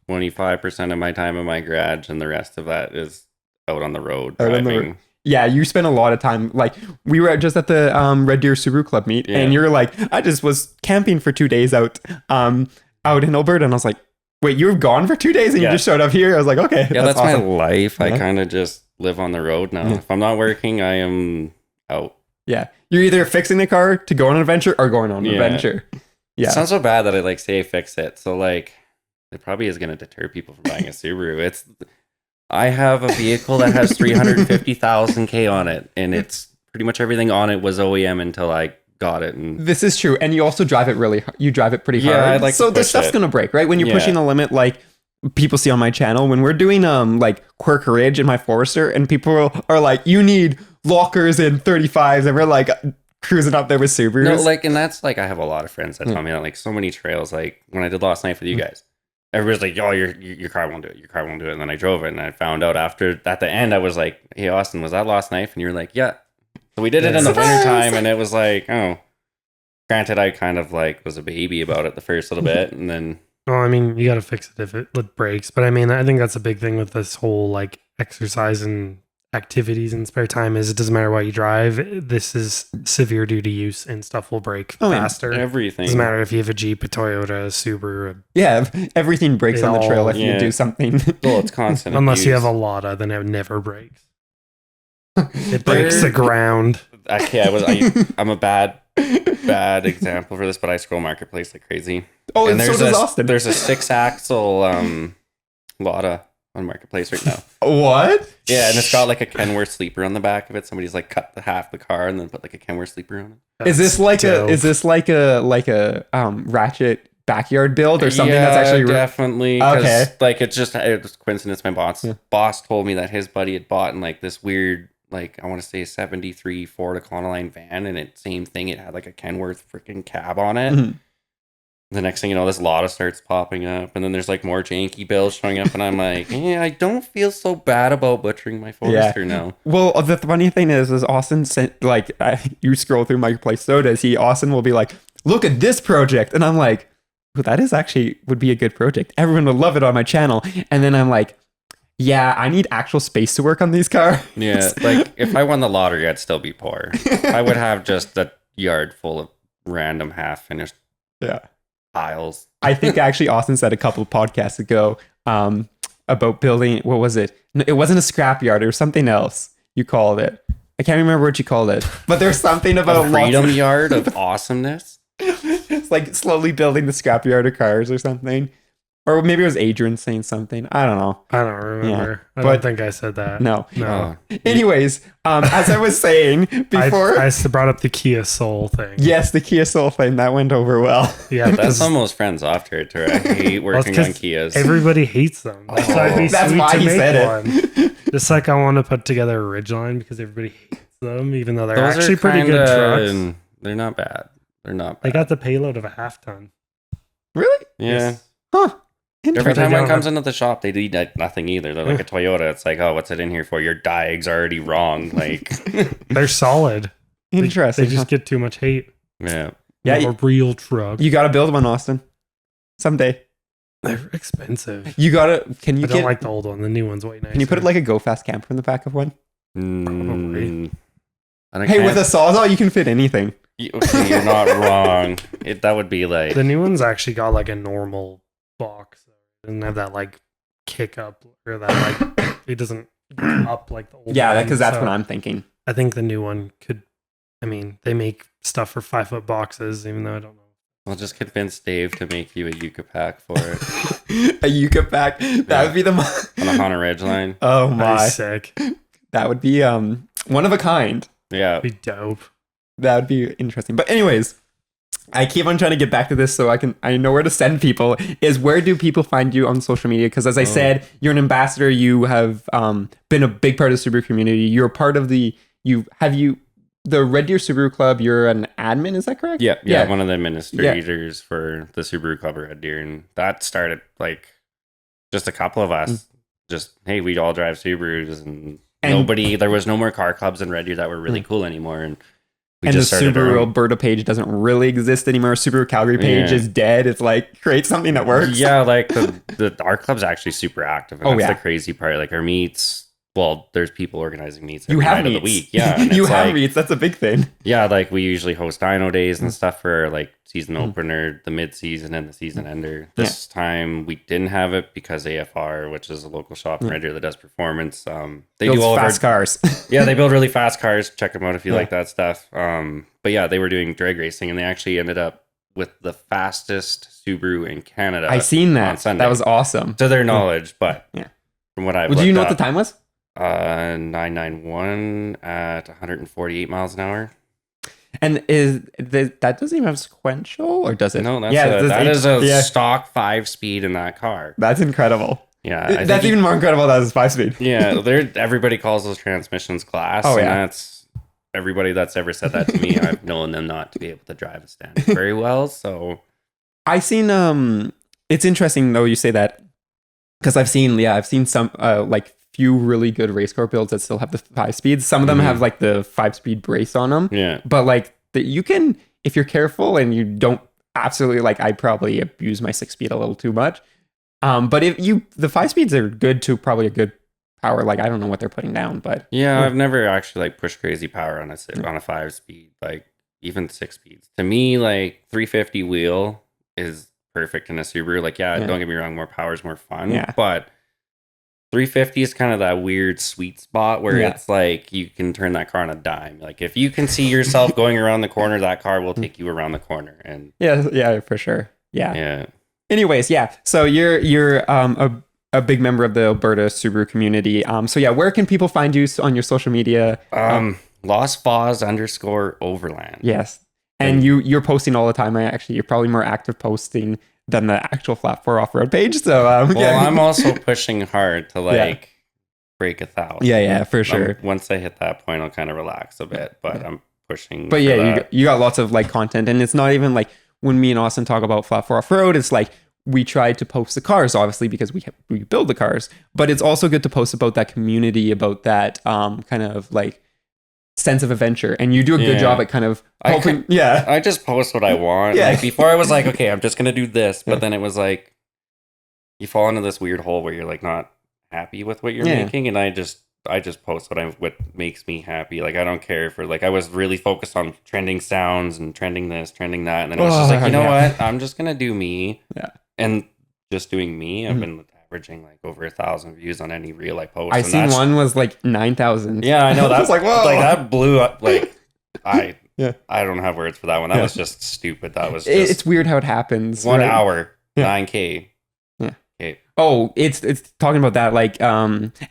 25% of my time in my garage, and the rest of that is out on the road Out on the driving. road. Yeah, you spend a lot of time. Like, we were just at the Red Deer Subaru Club meet, Yeah. and you're like, I just was camping for 2 days out in Alberta, and I was like, wait, you were gone for 2 days and you Yeah. just showed up here? I was like, okay, Yeah, that's awesome. my life. I Yeah. kind of just live on the road now. Yeah. If I'm not working, I am out. Yeah, you're either fixing the car to go on an adventure or going on an Yeah. adventure. Yeah, It sounds so bad that I like say fix it. So like, it probably is going to deter people from buying a Subaru. I have a vehicle that has 350,000 K on it, and it's pretty much everything on it was OEM until I got it. And this is true, and you also drive it you drive it pretty hard. Yeah, I'd like so to the push stuff's it. gonna break, right? When you're Yeah. pushing the limit, like people see on my channel when we're doing like Quirk Ridge in my Forester, and people are like, you need lockers in 35s, and we're like cruising up there with Subarus. no, like, and that's like, I have a lot of friends that tell me that, like, so many trails. Like when I did Lost Knife with you guys, everybody's like, "Oh, your car won't do it. Your car won't do it." And then I drove it, and I found out at the end, I was like, "Hey, Austin, was that Lost Knife?" And you were like, "Yeah." So we did it in the Surprise! wintertime, and it was like, oh. Granted, I kind of like was a baby about it the first little bit, and then Well, I mean, you got to fix it if it breaks. But I mean, I think that's a big thing with this whole like exercise and activities in spare time is it doesn't matter what you drive. This is severe duty use and stuff will break Oh, yeah. faster. everything. Doesn't matter if you have a Jeep, a Toyota, a Subaru, Yeah, everything breaks It on the trail all- if you yeah. do something. Well, it's constant. unless you have abuse. a Lada, then it never breaks. It breaks the ground. Okay, I'm a bad example for this, but I scroll marketplace like crazy. Oh, and so there's does a, Austin. There's a 6-axle Lada on marketplace right now. What? Yeah, and it's got like a Kenworth sleeper on the back of it. Somebody's like cut half the car and then put like a Kenworth sleeper on it. Is this like dope. a ratchet backyard build or something that's actually definitely Okay. Like it was coincidence. My Yeah. boss told me that his buddy had bought in like this weird, like I want to say 73 Ford Econoline van, and same thing. It had like a Kenworth freaking cab on it. Mhm. The next thing you know, this Lada starts popping up, and then there's like more janky bills showing up, and I'm like, yeah, I don't feel so bad about butchering my Forester now. Well, the funny thing is Austin sent like you scroll through Marketplace, so does he. Austin will be like, "Look at this project," and I'm like, well, "That is actually would be a good project. Everyone would love it on my channel." And then I'm like, "Yeah, I need actual space to work on these cars." Yeah, like if I won the lottery, I'd still be poor. I would have just a yard full of random half finished Yeah. piles. I think actually Austin said a couple of podcasts ago about building. What was it? No, it wasn't a scrapyard. It was something else. You called it. I can't remember what you called it. But there's something about A lots freedom of- yard of awesomeness. It's like slowly building the scrapyard of cars or something. Or maybe it was Adrian saying something. I don't know. I don't remember. I but- don't think I said that. No. No. Anyways, as I was saying before, I brought up the Kia Soul thing. yes, the Kia Soul thing that went over well. Yeah, That's because almost friends off territory. I hate working 'cause on Kias. everybody hates them. That's why it'd be That's sweet why to he make said one. Just like I want to put together a Ridgeline because everybody hates them, even though they're Those actually are pretty good trucks. kinda- They're not bad. They're not They bad. got the payload of a half ton. Really? Yeah. Huh. Every Interesting. time They one don't comes into the shop, they do like nothing either. They're like a Toyota. It's like, oh, what's it in here for? Your diag's already wrong. Like, They're solid. Interesting. They just get too much hate. yeah. Yeah, a real truck. You got to build one, Austin. Someday. They're expensive. You got to. Can you I don't get? like the old one. The new one's way nicer. Can you put it like a Go Fast camper in the back of one? Mm, I don't Hey, with a can't- sawzall, you can fit anything. Okay, you're not wrong. That would be like The new one's actually got like a normal box. It doesn't have that like kick up or that like it doesn't go up like the old Yeah, one. because that's So what I'm thinking. I think the new one could. I mean, they make stuff for 5-foot boxes, even though I don't know. I'll just convince Dave to make you a Yucca pack for it. A Yucca pack. That would be the on a Honda Ridgeline. Oh That'd my. be sick. That would be one of a kind. Yeah. That'd be dope. That would be interesting. But anyways, I keep on trying to get back to this so I know where to send people. Is where do people find you on social media? Because as I said, you're an ambassador. You have been a big part of the Subaru community. You're part of the Red Deer Subaru Club. You're an admin, is that correct? Yeah. One of the administrators for the Subaru Club Red Deer, and that started like just a couple of us. Just hey, we all drive Subarus, and there was no more car clubs in Red Deer that were really cool anymore, and we just the Subaru Alberta page doesn't really exist anymore. Subaru Calgary page is dead. It's like create something that works. Yeah, like our club's actually super active, and that's the crazy part. Like our meets. Well, there's people organizing meets every night of the week. Yeah. And you have meets. That's a big thing. Yeah. Like we usually host dyno days and stuff for like season opener, the mid-season, and the season ender. This time we didn't have it because AFR, which is a local shop in Red Deer that does performance. They do all fast cars. Yeah. They build really fast cars. Check them out if you like that stuff. But yeah, they were doing drag racing, and they actually ended up with the fastest Subaru in Canada. I seen that. On Sunday. That was awesome. To their knowledge, but from what I've do you know what the time was? 991 at 148 miles an hour. And that doesn't even have sequential, or does it? No, that is a stock 5-speed in that car. That's incredible. Yeah, that's even more incredible than 5-speed. Yeah, everybody calls those transmissions glass. Oh, and that's everybody that's ever said that to me. I've known them not to be able to drive a Standard very well. So I seen it's interesting though you say that, because I've seen some like few really good race car builds that still have the 5 speeds. Some of them have like the 5-speed brace on them. Yeah. But like you can, if you're careful and you don't absolutely like, I probably abuse my 6-speed a little too much. But the 5 speeds are good to probably a good power. Like I don't know what they're putting down, but I've never actually like pushed crazy power on a 5-speed, like even 6 speeds. To me, like 350 wheel is perfect in a Subaru. Like don't get me wrong, more power is more fun. Yeah. But 350 is kind of that weird sweet spot where it's like you can turn that car on a dime. Like if you can see yourself going around the corner, that car will take you around the corner. And yeah, for sure. Yeah. Yeah. Anyways, so you're a big member of the Alberta Subaru community. So where can people find you on your social media? Lostfozz _Overland. Yes. And you're posting all the time. You're probably more active posting than the actual Flat 4 off-road page. So I'm also pushing hard to break 1,000. Yeah, for sure. Once I hit that point, I'll kind of relax a bit, but I'm pushing. But you got lots of like content, and it's not even like when me and Austin talk about Flat 4 off-road, it's like we try to post the cars, obviously, because we build the cars, but it's also good to post about that community, about that kind of like sense of adventure, and you do a good job at kind of hoping. I just post what I want. Like before I was like, okay, I'm just gonna do this, but then it was like you fall into this weird hole where you're like not happy with what you're making, and I just post what makes me happy. Like I don't care for like I was really focused on trending sounds and trending this, trending that, and then it was just like, you know what, I'm just gonna do me. And just doing me, I've been averaging like over 1,000 views on any reel I post. I seen one was like 9,000. Yeah, I know that was like, whoa, like that blew up. Like I don't have words for that one. That was just stupid. That was just it's weird how it happens. 1 hour, 9K. Yeah. Okay. Oh, it's talking about that. Like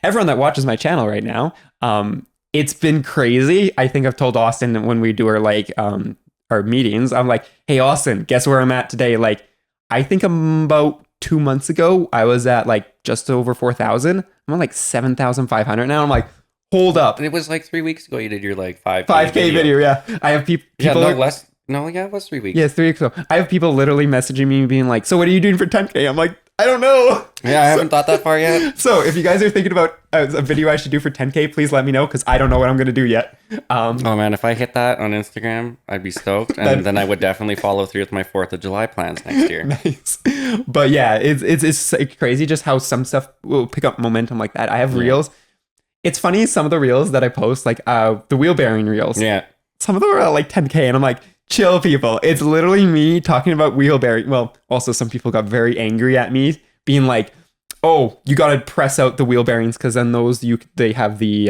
everyone that watches my channel right now, it's been crazy. I think I've told Austin when we do our meetings, I'm like, hey Austin, guess where I'm at today? Like I think about 2 months ago, I was at like just over 4,000. I'm on like 7,500 now. I'm like, hold up. And it was like 3 weeks ago you did your like 5K video. Yeah. I have people. It was 3 weeks. Yeah, 3 weeks ago. I have people literally messaging me being like, so what are you doing for 10K? I'm like, I don't know. Yeah, I haven't thought that far yet. So if you guys are thinking about a video I should do for 10K, please let me know, because I don't know what I'm going to do yet. Oh man, if I hit that on Instagram, I'd be stoked. And then I would definitely follow through with my 4th of July plans next year. Nice. But yeah, it's crazy just how some stuff will pick up momentum like that. I have reels. It's funny, some of the reels that I post, like the wheel bearing reels. Yeah. Some of them are like 10K, and I'm like, chill, people. It's literally me talking about wheel bearing. Well, also some people got very angry at me, being like, "Oh, you got to press out the wheel bearings because then those they're not the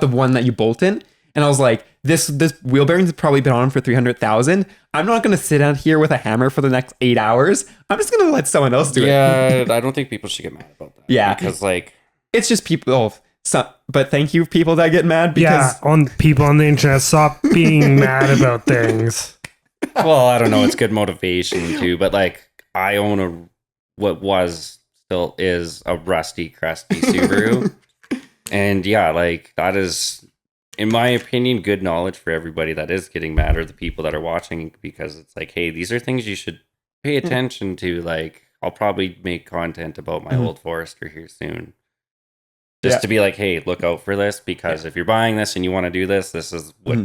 one that you bolt in." And I was like, this wheel bearing's probably been on for 300,000. I'm not going to sit out here with a hammer for the next 8 hours. I'm just going to let someone else do it. Yeah, I don't think people should get mad about that. Yeah. Because like, it's just people. But thank you, people that get mad, because on people on the internet, stop being mad about things. well, I don't know. It's good motivation too. But like, I own what still is a rusty, crusty Subaru. And yeah, like that is, in my opinion, good knowledge for everybody that is getting mad, or the people that are watching, because it's like, hey, these are things you should pay attention to. Like, I'll probably make content about my old Forester here soon. Just to be like, hey, look out for this, because if you're buying this and you want to do this, this is what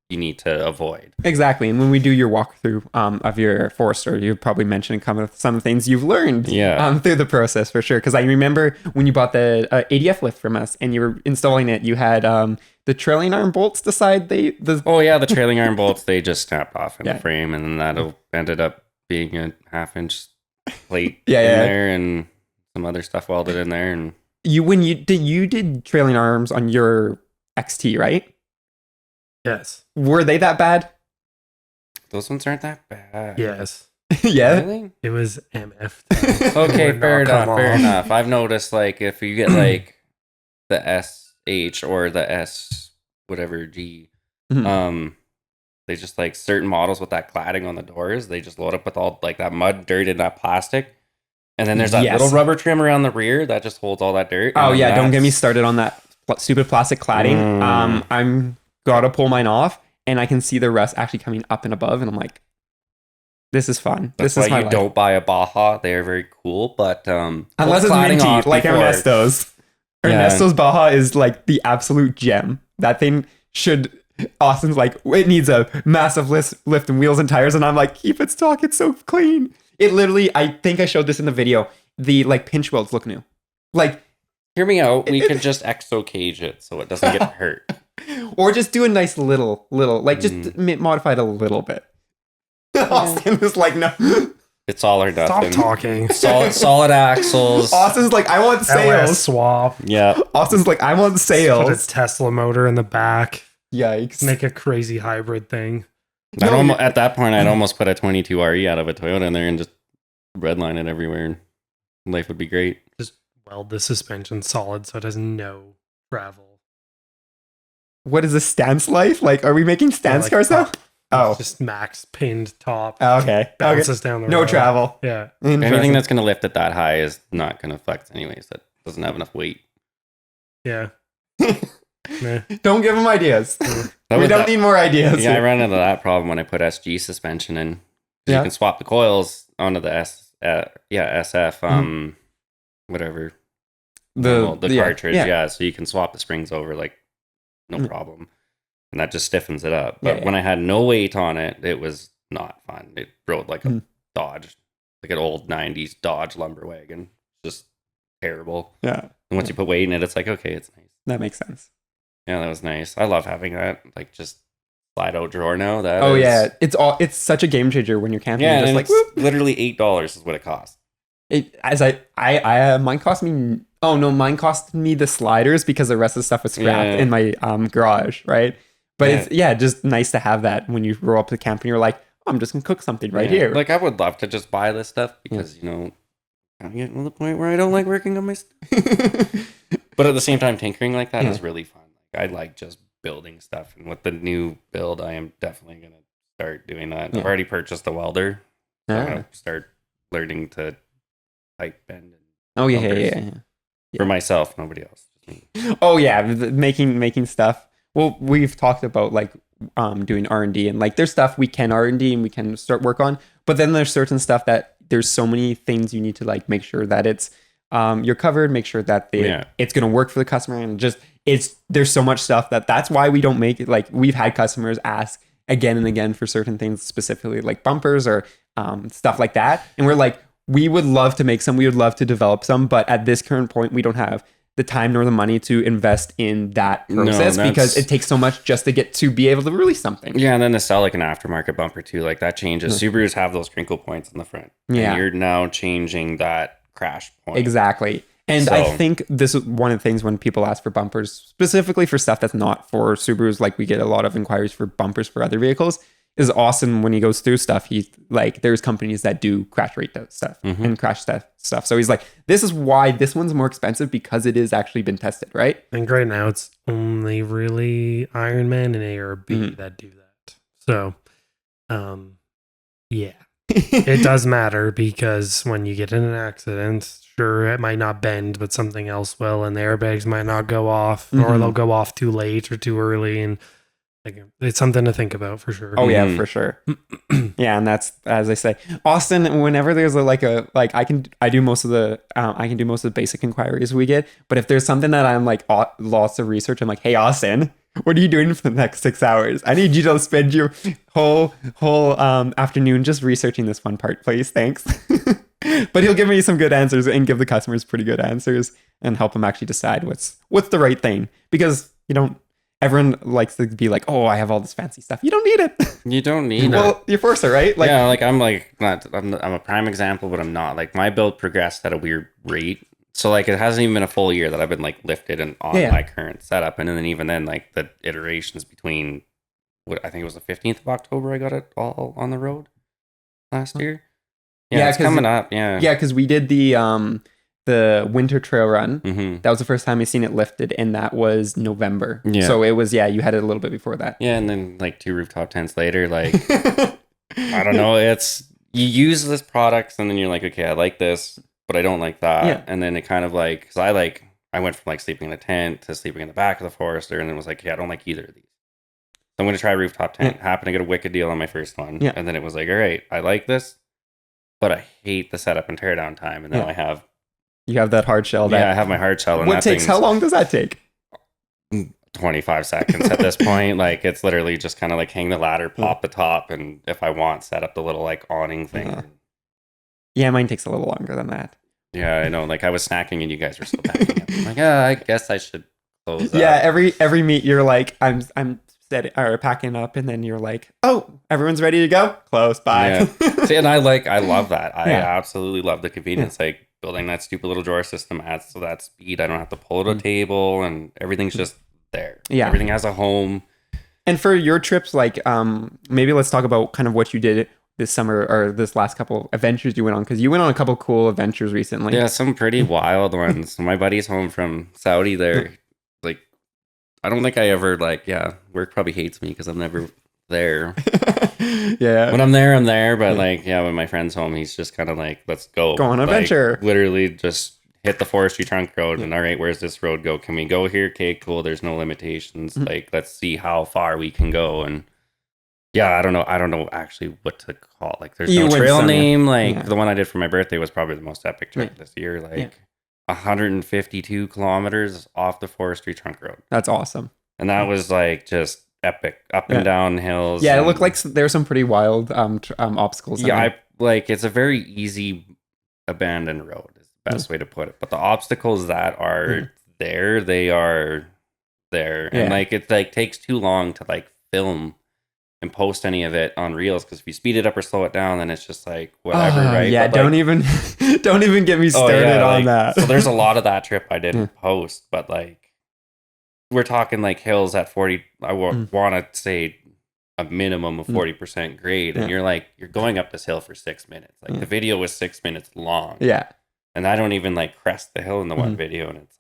you need to avoid. Exactly. And when we do your walkthrough of your Forester, you'll probably mention some of the things you've learned through the process, for sure. Because I remember when you bought the ADF lift from us and you were installing it, you had the trailing arm bolts the trailing arm bolts, they just snapped off in the frame, and then that ended up being a 1/2-inch plate in there, and some other stuff welded in there. And you did trailing arms on your XT, right? Yes. Were they that bad? Those ones aren't that bad. Yes. Yeah. Really? It was MF. Okay, fair enough. I've noticed, like, if you get like the SH or the S whatever G, they just, like, certain models with that cladding on the doors, they just load up with all like that mud, dirt, and that plastic. And then there's that little rubber trim around the rear that just holds all that dirt. Oh yeah, don't get me started on that stupid plastic cladding. I'm gotta pull mine off, and I can see the rust actually coming up and above, and I'm like, this is fun. That's why you don't buy a Baja. They are very cool, but unless it's minty, like Ernesto's. Ernesto's Baja is like the absolute gem. That thing should. Austin's like, it needs a massive lift and wheels and tires, and I'm like, keep it stock. It's so clean. It literally, I think I showed this in the video. The like pinch welds look new. Like, hear me out. We could just exo cage it so it doesn't get hurt. Or just do a nice little, like just modify it a little bit. Austin is like, no. It's all or nothing. Stop talking. Solid axles. Austin's like, I want sales. LS swap. Yeah. Austin's like, I want sales. Put a Tesla motor in the back. Yikes. Make a crazy hybrid thing. At that point, I'd almost put a 22 RE out of a Toyota in there and just redline it everywhere, and life would be great. Just weld the suspension solid so it has no travel. What is this, stance life? Like, are we making stance cars now? Oh. Just max pinned top. Okay. Bounces down the road. No travel. Yeah. Anything that's going to lift it that high is not going to flex anyways. That doesn't have enough weight. Yeah. Nah. Don't give them ideas. We don't need more ideas. Yeah, I ran into that problem when I put SG suspension in. You can swap the coils onto the SF, whatever. The cartridge, so you can swap the springs over, like, no problem. And that just stiffens it up. But when I had no weight on it, it was not fun. It rode like a Dodge, like an old 90s Dodge lumber wagon. Just terrible. Yeah. And once you put weight in it, it's like, okay, it's nice. That makes sense. Yeah, that was nice. I love having that, like, just slide out drawer now. It's such a game changer when you're camping. Yeah, just and like, it's literally $8 is what it costs. Mine cost me. Oh no, mine cost me the sliders because the rest of the stuff was scrapped in my garage, right? But it's just nice to have that when you roll up to camp and you're like, oh, I'm just gonna cook something right here. Like, I would love to just buy this stuff because I'm getting to the point where I don't like working on my stuff. But at the same time, tinkering like that is really fun. Like, I like just building stuff, and with the new build, I am definitely gonna start doing that. I've already purchased a welder. So I'm gonna start learning to pipe bend. For myself, nobody else. Oh yeah, making stuff. Well, we've talked about like doing R&D, and like there's stuff we can R&D and we can start work on, but then there's certain stuff that there's so many things you need to like make sure that it's you're covered, make sure that it's going to work for the customer, and just there's so much stuff that's why we don't make it. Like, we've had customers ask again and again for certain things, specifically like bumpers or stuff like that, and we're like, we would love to make some, we would love to develop some, but at this current point we don't have the time nor the money to invest in that process because it takes so much just to be able to release something. Yeah, and then to sell like an aftermarket bumper too, like that changes. Subarus have those crinkle points in the front. Yeah. And you're now changing that crash point. Exactly. And So- I think this is one of the things when people ask for bumpers, specifically for stuff that's not for Subarus, like we get a lot of inquiries for bumpers for other vehicles, is Austin, when he goes through stuff, he's like, there's companies that do crash rate that stuff and crash test stuff. So he's like, this is why this one's more expensive, because it is actually been tested, right? I think right now it's only really Ironman and ARB that do that. So, yeah, it does matter, because when you get in an accident, sure, it might not bend, but something else will, and the airbags might not go off, or they'll go off too late or too early, and like, it's something to think about for sure. Oh yeah, for sure. Yeah, and that's, as I say, Austin. Whenever there's I can do most of the basic inquiries we get. But if there's something that I'm like lots of research, I'm like, hey Austin, what are you doing for the next 6 hours? I need you to spend your whole afternoon just researching this one part, please. Thanks. But he'll give me some good answers and give the customers pretty good answers and help them actually decide what's the right thing, because everyone likes to be like, oh, I have all this fancy stuff. You don't need it. You don't need it. Well, you're forcer, right? Like, yeah, like I'm a prime example, but I'm not. Like, my build progressed at a weird rate. So like, it hasn't even been a full year that I've been like lifted and on my current setup. And then even then, like, the iterations between what I think it was the 15th of October, I got it all on the road last year. Yeah, it's coming up. Yeah. Yeah, because we did the winter trail run. That was the first time I seen it lifted, and that was November. Yeah. So it was, you had it a little bit before that. Yeah, and then like 2 rooftop tents later, like I don't know, it's you use this product and then you're like, okay, I like this, but I don't like that. Yeah. And then it kind of like, because I went from like sleeping in a tent to sleeping in the back of the Forester, and then was like, yeah, I don't like either of these. So I'm going to try a rooftop tent. Happened to get a wicked deal on my first one. Yeah. And then it was like, all right, I like this, but I hate the setup and tear down time. And now I have... You have that hard shell. I have my hard shell. And how long does that take? 25 seconds at this point. Like, it's literally just kind of like hang the ladder, pop the top, and if I want, set up the little like awning thing. Yeah, mine takes a little longer than that. Yeah, I know. Like, I was snacking and you guys were still packing up. I'm like, I guess I should close up. Yeah, every meet you're like, I'm packing up, and then you're like, oh, everyone's ready to go. Close, bye. Yeah. See, and I love that. I absolutely love the convenience. Like, building that stupid little drawer system adds to that speed. I don't have to pull it a table, and everything's just there. Yeah, everything has a home. And for your trips, like, maybe let's talk about kind of what you did this summer or this last couple adventures you went on, because you went on a couple cool adventures recently. Yeah, some pretty wild ones. My buddy's home from Saudi there. Like, I don't think I ever work probably hates me because I'm never there. Yeah, when I'm there, but when my friend's home, he's just kind of like, let's go on an adventure. Literally just hit the forestry trunk road and all right, where's this road go? Can we go here? Okay, cool, there's no limitations. Like, let's see how far we can go. And I don't know actually what to call. Like, there's no trail name. The one I did for my birthday was probably the most epic trip this year. 152 kilometers off the forestry trunk road. That's awesome. And that was like just epic, up and down hills. Yeah, it looked like there's some pretty wild obstacles. Yeah, it's a very easy abandoned road is the best way to put it. But the obstacles that are there, they are there. And it takes too long to film and post any of it on reels, because if you speed it up or slow it down, then it's just like whatever, right? Yeah, but don't even get me started on that. So there's a lot of that trip I didn't post, but we're talking hills at 40. I want to say a minimum of 40% grade, and you're going up this hill for 6 minutes. The video was 6 minutes long. Yeah, and I don't even crest the hill in the one video, and it's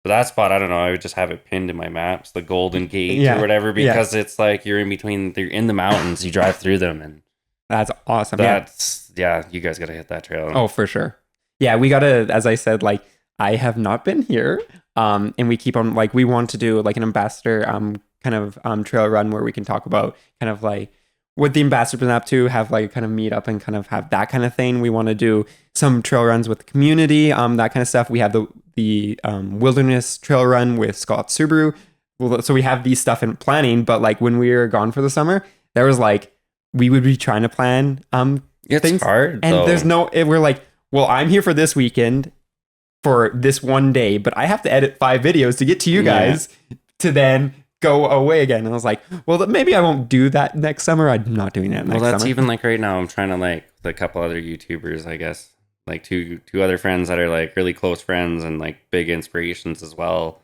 so that spot, I don't know, I would just have it pinned in my maps, the Golden Gate or whatever, because it's you're in between, you're in the mountains, you drive through them, and that's awesome. You guys got to hit that trail. Oh, for sure. Yeah, we got to, as I said, I have not been here, and we keep on, we want to do an ambassador kind of trail run where we can talk about kind of what the ambassador's been up to, have kind of meet up and kind of have that kind of thing. We want to do some trail runs with the community, that kind of stuff. We have the wilderness trail run with Scott Subaru. So we have these stuff in planning, but when we were gone for the summer, there was we would be trying to plan it's things hard, and though. There's no, we're well, I'm here for this weekend for this one day, but I have to edit 5 videos to get to you guys to then go away again. And I was like, well, maybe I won't do that next summer. I'm not doing that next summer. Well, that's even right now, I'm trying to with a couple other YouTubers, I guess, like two other friends that are like really close friends and like big inspirations as well.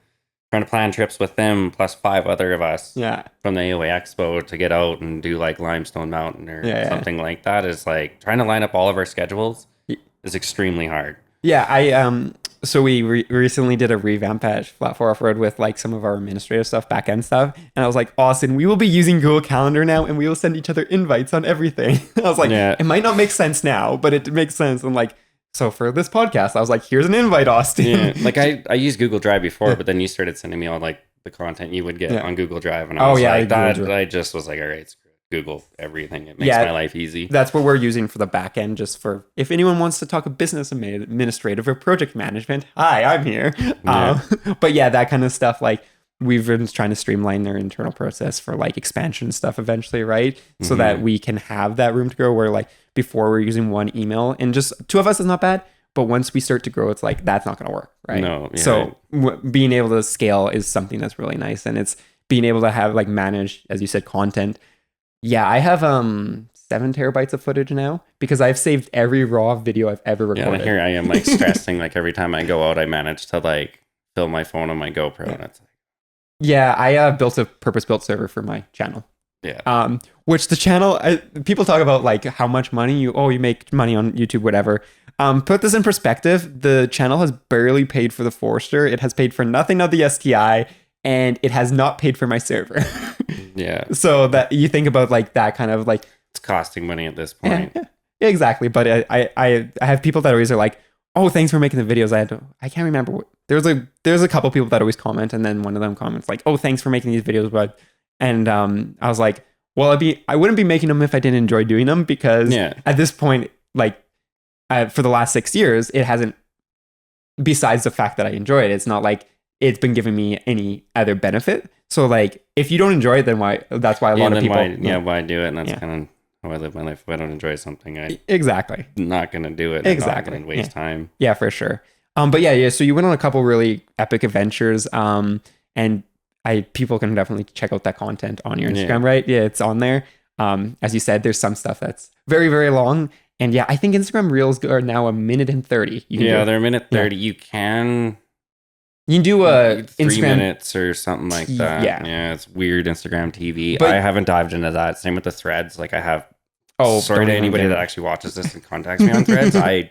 Trying to plan trips with them plus 5 other of us from the AOA Expo to get out and do like Limestone Mountain or something like that is like trying to line up all of our schedules is extremely hard. Yeah, so we recently did a revamp at Flat 4 Off-Road with like some of our administrative stuff, back end stuff. And I was like, Austin, we will be using Google Calendar now and we will send each other invites on everything. I was like, it might not make sense now, but it makes sense. And like, so for this podcast, I was like, here's an invite, Austin. Yeah, like I used Google Drive before, but then you started sending me all like the content you would get on Google Drive. And I was like, I just was like, all right, screw it. Google everything. It makes my life easy. That's what we're using for the back end, just for if anyone wants to talk of business administrative or project management. Hi, I'm here. But yeah, that kind of stuff. Like we've been trying to streamline their internal process for like expansion stuff eventually, right? So that we can have that room to grow where like before we're using one email and just 2 of us is not bad. But once we start to grow, it's like, that's not going to work, right? No. Yeah. So being able to scale is something that's really nice. And it's being able to have like manage, as you said, content. Yeah, I have 7 terabytes of footage now because I've saved every raw video I've ever recorded. Yeah, here I am like stressing like every time I go out, I manage to like fill my phone on my GoPro. And it's like, yeah, I built a purpose-built server for my channel. Yeah. Which the channel, people talk about like how much money you make money on YouTube, whatever. Put this in perspective. The channel has barely paid for the Forester. It has paid for nothing of the STI, and it has not paid for my server. Yeah. So that you think about like that kind of like it's costing money at this point. Yeah, exactly. But I have people that always are like, oh, thanks for making the videos. I can't remember. There's a couple people that always comment, and then one of them comments like, oh, thanks for making these videos, bud. And I was like, well, I wouldn't be making them if I didn't enjoy doing them because at this point, like for the last 6 years, it hasn't. Besides the fact that I enjoy it, it's not like it's been giving me any other benefit. So like, if you don't enjoy it, then why? That's why a lot of people. Why do it? And that's kind of how I live my life. If I don't enjoy something, I'm not gonna do it. Exactly. I'm not gonna waste time. Yeah, for sure. But yeah. So you went on a couple really epic adventures. And people can definitely check out that content on your Instagram, right? Yeah, it's on there. As you said, there's some stuff that's very, very long. And yeah, I think Instagram Reels are now 1:30. They're 1:30. You can do a 3 Instagram minutes or something like that. Yeah, it's weird Instagram TV. But I haven't dived into that. Same with the threads. Like I have. Oh, sorry to anybody that actually watches this and contacts me on threads. I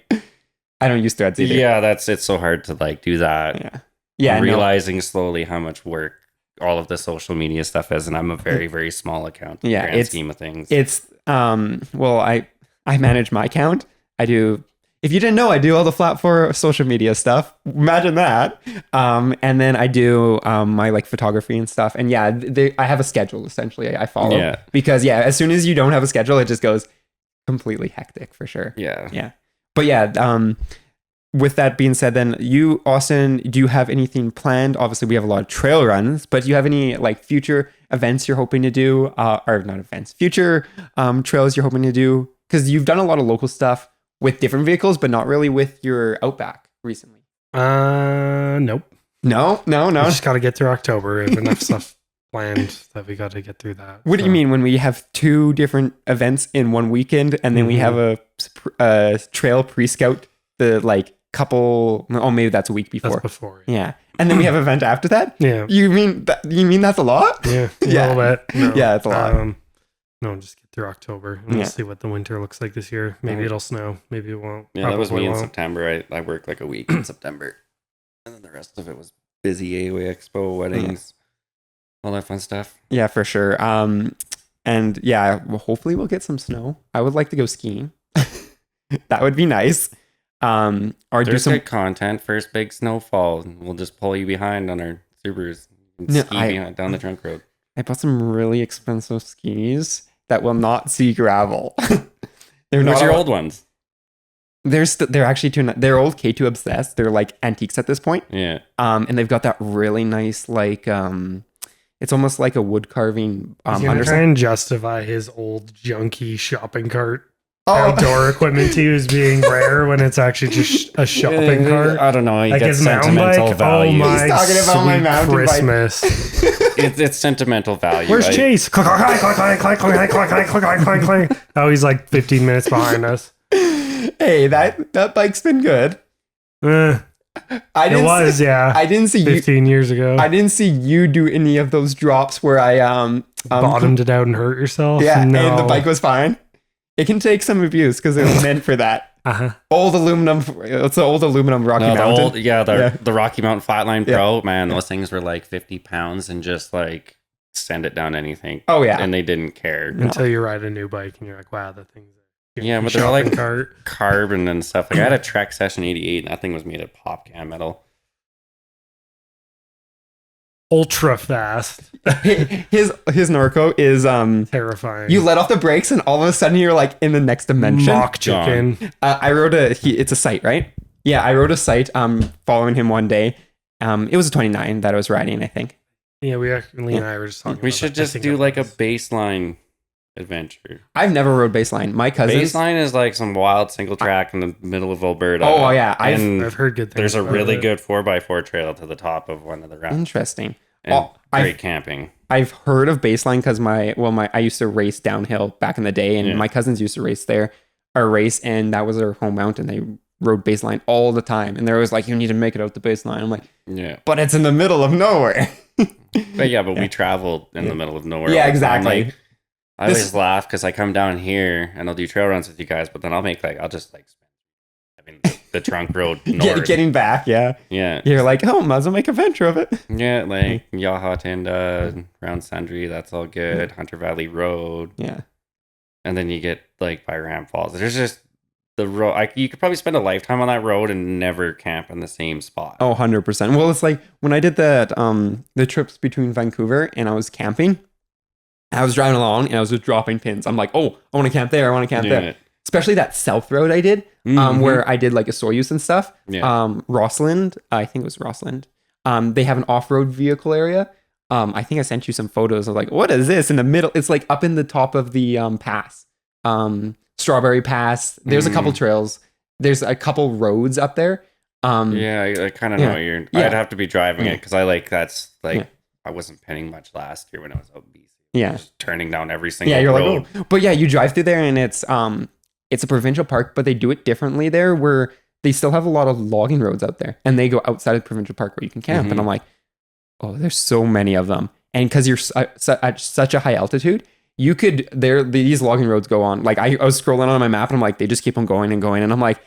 don't use threads either. Yeah, it's so hard to like do that. Yeah. I'm realizing slowly how much work all of the social media stuff is, and I'm a very, very small account in the grand scheme of things. It's well, I manage my account. I do. If you didn't know, I do all the Flat 4 social media stuff. Imagine that. And then I do my like photography and stuff. And yeah, I have a schedule essentially. I follow because as soon as you don't have a schedule, it just goes completely hectic for sure. Yeah. But yeah. With that being said, then you, Austin, do you have anything planned? Obviously, we have a lot of trail runs, but do you have any like future events you're hoping to do, or not events, future trails you're hoping to do? Because you've done a lot of local stuff with different vehicles, but not really with your Outback recently. Nope. No. We just got to get through October. We have enough stuff planned that we got to get through that. What do you mean when we have 2 different events in one weekend, and then we have a trail pre-scout the like couple? Oh, maybe that's a week before. That's before. Yeah, and then we have an event after that. Yeah. You mean that's a lot? Yeah. A little bit. No. Yeah, it's a lot. No, just get through October and we'll see what the winter looks like this year. Maybe it'll snow. Maybe it won't. Yeah, that was me in September. I worked like a week in September. And then the rest of it was busy AOA Expo, weddings, all that fun stuff. Yeah, for sure. And yeah, hopefully we'll get some snow. I would like to go skiing. That would be nice. Or there's do some good content. First big snowfall, and we'll just pull you behind on our Subarus and ski down the trunk road. I bought some really expensive skis that will not see gravel. Where's your old ones? They're actually they're old K2 Obsessed. They're like antiques at this point. Yeah. And they've got that really nice like it's almost like a wood carving. He's gonna try and justify his old junky shopping cart outdoor equipment to you as being rare when it's actually just a shopping cart. I don't know. Like his sentimental value. He's talking about my mountain Christmas. It's sentimental value. Where's Chase? Oh, he's like 15 minutes behind us. Hey, that bike's been good. I didn't see you 15 years ago. I didn't see you do any of those drops where I bottomed it out and hurt yourself. Yeah, no. and the bike was fine. It can take some abuse because it was meant for that. Old aluminum. It's an old aluminum Rocky Mountain. The Rocky Mountain Flatline Pro. Man, those things were like 50 pounds and just like send it down anything. Oh yeah, and they didn't care until you ride a new bike and you're like, wow, that thing's but they're all like carbon and stuff. Like I had a Trek Session 88, and that thing was made of pop can metal. Ultra fast. His Norco is terrifying. You let off the brakes and all of a sudden you're like in the next dimension. Mock chicken. I rode it's a site, right? Yeah, I rode a site following him one day. It was a 29 that I was riding, I think. Yeah, Lee and I were just talking. We should just do like a baseline adventure. I've never rode baseline. My cousins. Baseline is like some wild single track in the middle of Alberta. Oh yeah, I've heard good things. There's a really good 4x4 trail to the top of one of the routes. Interesting. And great camping. I've heard of baseline because I used to race downhill back in the day, and my cousins used to race there, and that was their home mountain. They rode baseline all the time, and they're always like, "You need to make it out the baseline." I'm like, "Yeah, but it's in the middle of nowhere." but we traveled in the middle of nowhere. Yeah, exactly. I always laugh because I come down here and I'll do trail runs with you guys, but then I'll just the trunk road north. Getting back, yeah. You're like, oh, might as well make a venture of it. Yeah, like Yahut and Round Sundry, that's all good. Hunter Valley Road. Yeah. And then you get like by Ram Falls. There's just the road. You could probably spend a lifetime on that road and never camp in the same spot. Oh, 100%. Well, it's like when I did that, the trips between Vancouver and I was camping, I was driving along and I was just dropping pins. I'm like, oh, I want to camp there. I want to camp there. Especially that south road I did, where I did like a Soyuz and stuff. Yeah. Rossland, I think it was Rossland. They have an off-road vehicle area. I think I sent you some photos of like, what is this in the middle? It's like up in the top of the pass. Strawberry Pass. There's a couple trails. There's a couple roads up there. I kind of know what you're. I'd have to be driving it because I wasn't pinning much last year when I was out BC. Yeah, just turning down every single you're road. like, oh. But you drive through there and it's a provincial park, but they do it differently there, where they still have a lot of logging roads out there, and they go outside of the provincial park where you can camp. And I'm like, oh, there's so many of them, and because you're at such a high altitude, you could these logging roads go on. Like I was scrolling on my map, and I'm like, they just keep on going and going, and I'm like,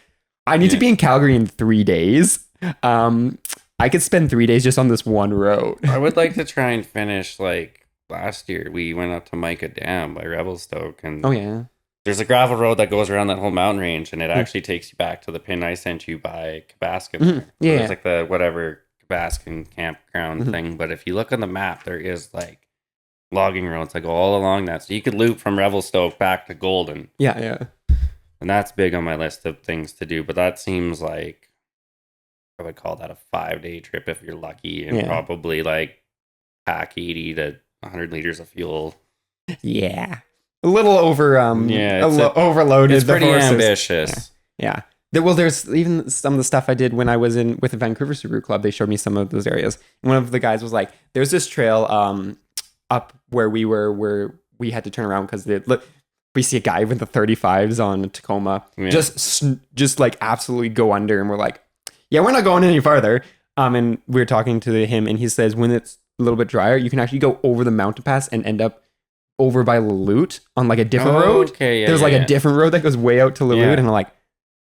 I need to be in Calgary in 3 days. I could spend 3 days just on this one road. I would like to try and finish like. Last year we went up to Mica Dam by Revelstoke, and there's a gravel road that goes around that whole mountain range, and it actually takes you back to the pin I sent you by Kabaskin. So it's like the whatever Kabaskin campground thing. But if you look on the map, there is like logging roads that go all along that, so you could loop from Revelstoke back to Golden. Yeah. And that's big on my list of things to do. But that seems like I would call that a 5-day trip if you're lucky, and probably like pack 80 to 100 liters of fuel. Yeah, a little overloaded. It's pretty ambitious. Yeah. There's even some of the stuff I did when I was with the Vancouver Subaru Club. They showed me some of those areas. And one of the guys was like, "There's this trail up where we were, where we had to turn around because we see a guy with the 35s on Tacoma, just like absolutely go under, and we're like, yeah, we're not going any farther." And we were talking to him, and he says when it's a little bit drier, you can actually go over the mountain pass and end up over by Lelut on like a different road. There's a different road that goes way out to Lelut, and I'm like,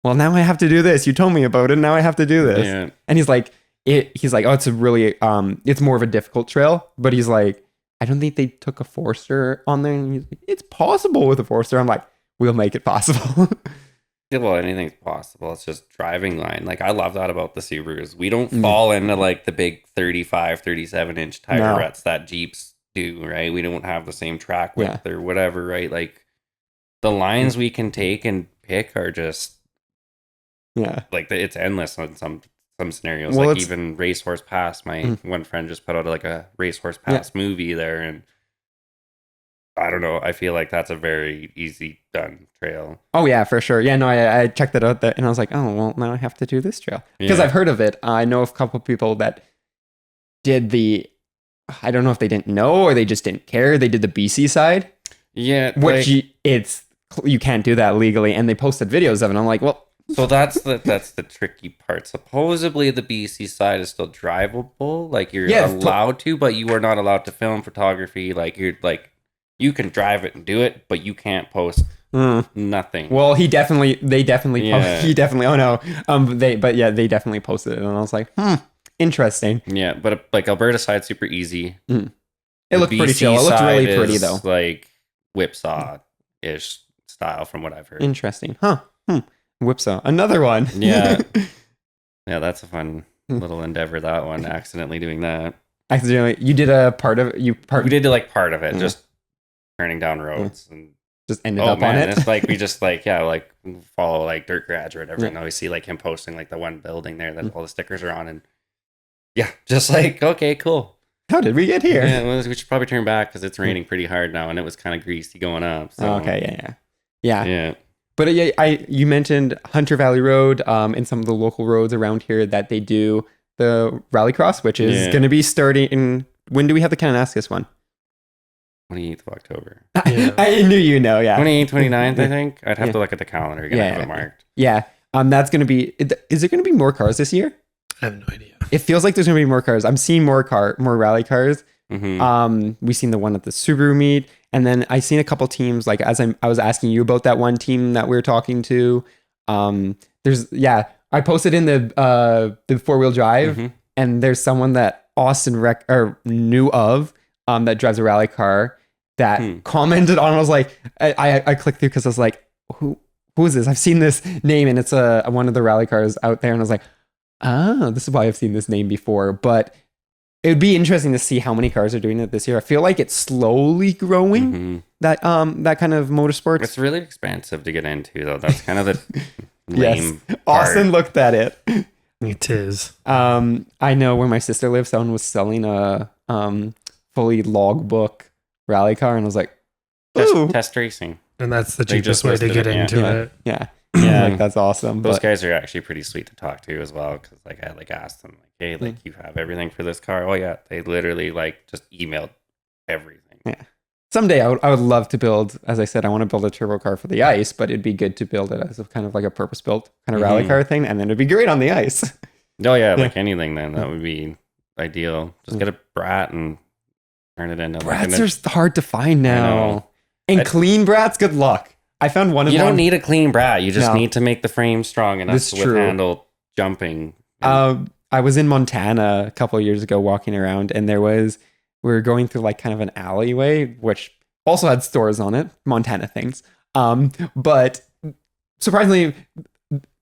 well, now I have to do this. You told me about it. Now I have to do this. Yeah. And he's like, oh, it's a really, it's more of a difficult trail, but he's like, I don't think they took a Forester on there. And he's like, it's possible with a Forester. I'm like, we'll make it possible. Yeah, well, anything's possible. It's just driving line. Like, I love that about the Subarus. We don't fall into like the big 35, 37 inch tire ruts that Jeeps do, right? We don't have the same track width or whatever, right? Like, the lines we can take and pick are just, like, it's endless on some scenarios. Well, like, even Racehorse Pass. My one friend just put out like a Racehorse Pass movie there, and I don't know. I feel like that's a very easy done trail. Oh yeah, for sure. Yeah, no, I checked that out and I was like, oh, well, now I have to do this trail because I've heard of it. I know of a couple of people that did I don't know if they didn't know or they just didn't care. They did the BC side. Yeah. Which you can't do that legally. And they posted videos of it. I'm like, well, So that's the tricky part. Supposedly the BC side is still drivable, like you're allowed to, but you are not allowed to film photography. Like you can drive it and do it, but you can't post nothing. Well, they definitely they definitely posted it, and I was like, interesting. Yeah, but like Alberta side super easy. It looked pretty chill. It looked really pretty though. Like whipsaw-ish style from what I've heard. Interesting. Whipsaw. Another one. Yeah. Yeah, that's a fun little endeavor, that one. Accidentally doing that. Accidentally. You did a part of it? We did like part of it, just turning down roads and just ended up on it. It's like we just follow like Dirt Garage or whatever. And we see like him posting like the one building there that all the stickers are on, and just like, okay, cool. How did we get here? Yeah, well, we should probably turn back because it's raining pretty hard now, and it was kind of greasy going up. So. Okay, yeah. But you mentioned Hunter Valley Road, and some of the local roads around here that they do the rallycross, which is going to be starting. When do we have the Kananaskis one? 28th of October. I knew you know, yeah. 28th, 29th, I think. I'd have to look at the calendar again. I have it marked. Yeah. That's going to be... Is there going to be more cars this year? I have no idea. It feels like there's going to be more cars. I'm seeing more rally cars. Mm-hmm. We seen the one at the Subaru meet. And then I seen a couple teams, like as I was asking you about that one team that we were talking to. I posted in the four-wheel drive, and there's someone that Austin knew of that drives a rally car that commented on. I was like, I clicked through because I was like, who is this? I've seen this name, and it's one of the rally cars out there, and I was like, this is why I've seen this name before. But it would be interesting to see how many cars are doing it this year. I feel like it's slowly growing, that kind of motorsports. It's really expensive to get into, though. That's kind of the lame part. Austin looked at it. It is. I know where my sister lives, someone was selling a fully logbook rally car, and I was like, test racing. And that's the cheapest way to get into it. Yeah. Like, that's awesome. Those guys are actually pretty sweet to talk to as well, because like I asked them, like, hey, like you have everything for this car? Oh yeah. They literally just emailed everything. Yeah. Someday I would love to build, as I said, I want to build a turbo car for the ice, but it'd be good to build it as a kind of like a purpose built kind of rally car thing, and then it'd be great on the ice. Oh yeah, like anything then that would be ideal. Just get a Brat and turn it into Brats are hard to find now. And clean Brats, good luck. I found one of them. You don't need a clean Brat. You just need to make the frame strong enough to handle jumping. I was in Montana a couple of years ago walking around, and we were going through like kind of an alleyway, which also had stores on it, Montana things. But surprisingly,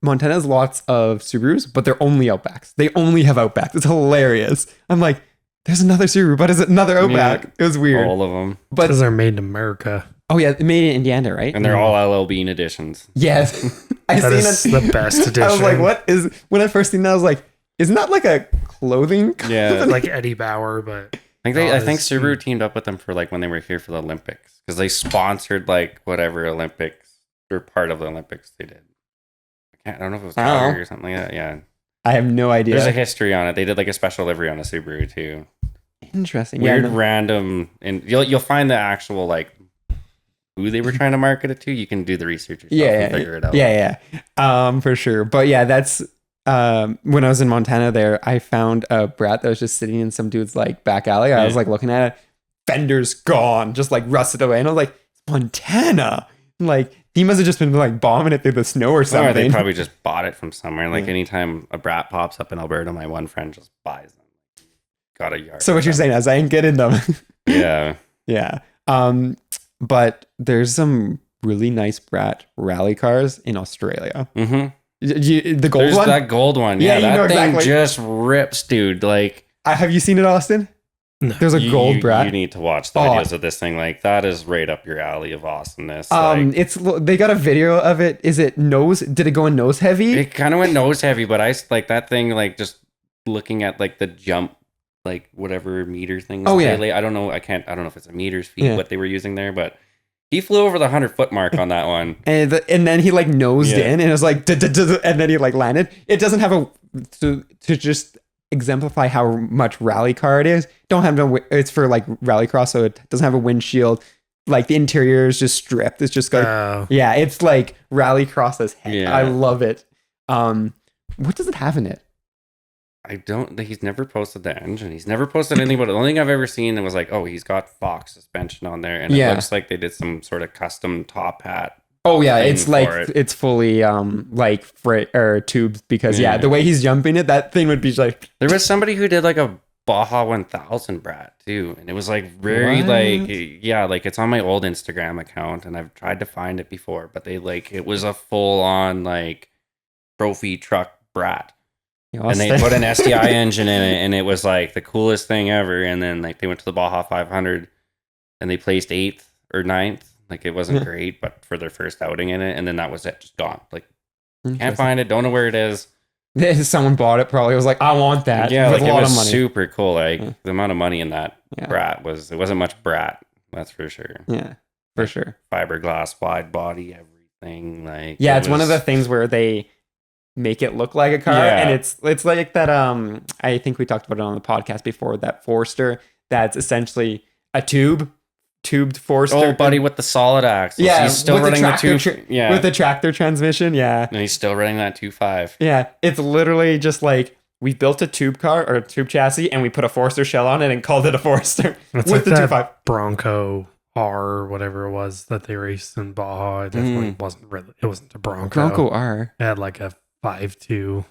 Montana has lots of Subarus, but they're only Outbacks. They only have Outbacks. It's hilarious. I'm like, there's another Subaru, but is it another Outback? Yeah, it was weird. All of them. But because they're made in America. Oh yeah, made in Indiana, right? And they're all LL Bean editions. Yes. That is the best edition. I was like, when I first seen that, I was like, isn't that like a clothing company? Yeah. Like Eddie Bauer, but I think Subaru teamed up with them for like when they were here for the Olympics, because they sponsored like whatever Olympics or part of the Olympics they did. I don't know if it was Calgary or something like that. Yeah. I have no idea. There's a history on it. They did like a special livery on a Subaru too. Interesting. Weird, random, and you'll find the actual like who they were trying to market it to. You can do the research yourself and figure it out. Yeah, for sure. But yeah, that's when I was in Montana there, I found a Brat that was just sitting in some dude's like back alley. I was like looking at it, fender's gone, just like rusted away. And I was like, Montana. Like, he must have just been like bombing it through the snow or something. Or they probably just bought it from somewhere. Like anytime a Brat pops up in Alberta, my one friend just buys them. Got a yard. So what you're saying is I ain't getting them. Yeah. Yeah. But there's some really nice Brat rally cars in Australia. Mm-hmm. The gold There's one? that gold one. Yeah, that thing just rips, dude. Like, have you seen it, Austin? No. There's a gold Brat. You need to watch the videos of this thing. Like, that is right up your alley of awesomeness. They got a video of it. Is it nose? Did it go in nose heavy? It kind of went nose heavy, but I like that thing. Like, just looking at like the jump, like whatever meter thing. Oh yeah. I don't know. I don't know if it's a meters feet what they were using there, but he flew over the 100-foot mark on that one. and then he like nosed in, and it was like, and then he like landed. It doesn't have to just exemplify how much rally car it is. It's for like rallycross, so it doesn't have a windshield. Like the interior is just stripped. It's just like, it's like rallycross as heck. Yeah. I love it. What does it have in it? I don't. He's never posted the engine. He's never posted anything. But the only thing I've ever seen was like, oh, he's got Fox suspension on there, and it looks like they did some sort of custom top hat. Oh yeah, it's like it's fully like freight or tubed because the way he's jumping it, that thing would be like. There was somebody who did like a Baja 1000 brat too, and it was like very like it's on my old Instagram account, and I've tried to find it before, but they like it was a full on like trophy truck brat. And they put an SDI engine in it, and it was like the coolest thing ever. And then like they went to the Baja 500, and they placed 8th or 9th. Like it wasn't great, but for their first outing in it, and then that was it, just gone. Like can't find it, don't know where it is. Someone bought it, probably was like, I want that. Yeah, like it was super cool. Like the amount of money in that brat it wasn't much brat, that's for sure. Yeah, for sure. Fiberglass, wide body, everything. Like it's one of the things where they make it look like a car, and it's like that. I think we talked about it on the podcast before. That Forester, that's essentially a tubed Forester. Oh, buddy, with the solid axles. Yeah, he's still running the with the tractor transmission. Yeah, and he's still running that 2.5. Yeah, it's literally just like we built a tube car or a tube chassis, and we put a Forester shell on it and called it a Forester with like the 2.5 Bronco R or whatever it was that they raced in Baja. It definitely wasn't really. It wasn't a Bronco R. It had like a 5.2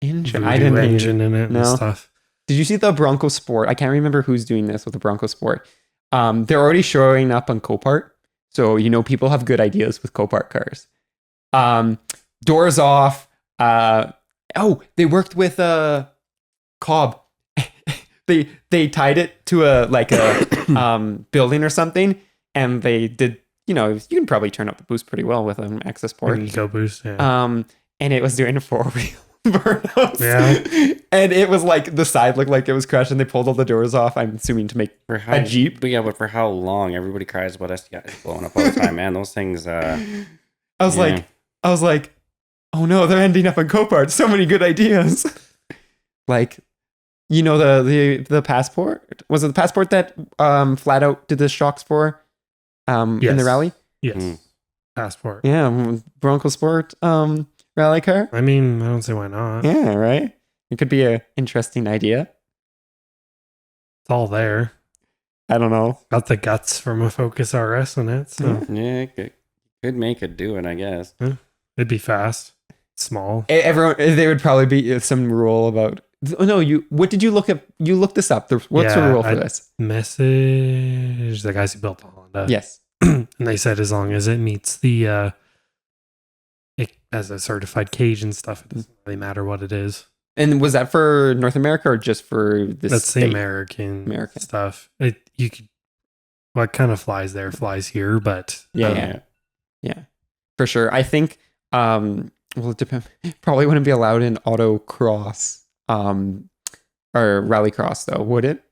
engine. engine in it and stuff. Did you see the Bronco Sport? I can't remember who's doing this with the Bronco Sport. They're already showing up on Copart, so people have good ideas with Copart cars. Doors off. They worked with Cobb. they tied it to a building or something, and they did. You can probably turn up the boost pretty well with an EcoSport. An EcoBoost, yeah. And it was doing a 4-wheel burnouts. Yeah. And it was like the side looked like it was crushed, and they pulled all the doors off, I'm assuming to make a Jeep. But for how long? Everybody cries about SDIs blowing up all the time, man. Those things I was like, oh no, they're ending up on Copart. So many good ideas. Like, the Passport? Was it the Passport that Flat Out did the shocks for in the rally? Yes. Passport. Yeah, Bronco Sport rally car. I mean, I don't see why not. Yeah, right? It could be an interesting idea. It's all there. I don't know. Got the guts from a Focus RS in it. So. Yeah, could make it do it, I guess. Yeah. It'd be fast. Small. There would probably be some rule about... Oh, no, what did you look at? You looked this up. What's the rule for this? Message the guys who built the Honda. Yes. And they said as long as it meets the... as a certified cage and stuff, it doesn't really matter what it is. And was that for North America or just for this? That's the American stuff. It kind of flies there, flies here, but yeah, for sure. I think it depends. Probably wouldn't be allowed in autocross or rallycross though, would it?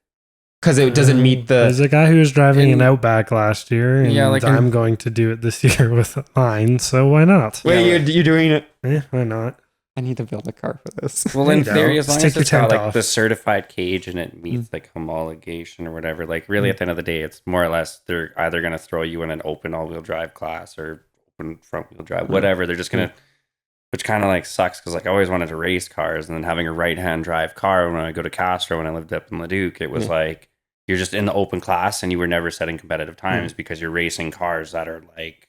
Because it doesn't meet the... There's a guy who was driving an Outback last year, and I'm going to do it this year with mine, so why not? Wait, you're doing it? Yeah, why not? I need to build a car for this. Well, in theory, as long as it's got like the certified cage and it meets like homologation or whatever, like really at the end of the day, it's more or less they're either going to throw you in an open all-wheel drive class or open front-wheel drive, whatever. They're just going to... Which kind of like sucks because like I always wanted to race cars, and then having a right-hand drive car when I go to Castro when I lived up in Leduc, it was like you're just in the open class and you were never setting competitive times because you're racing cars that are like,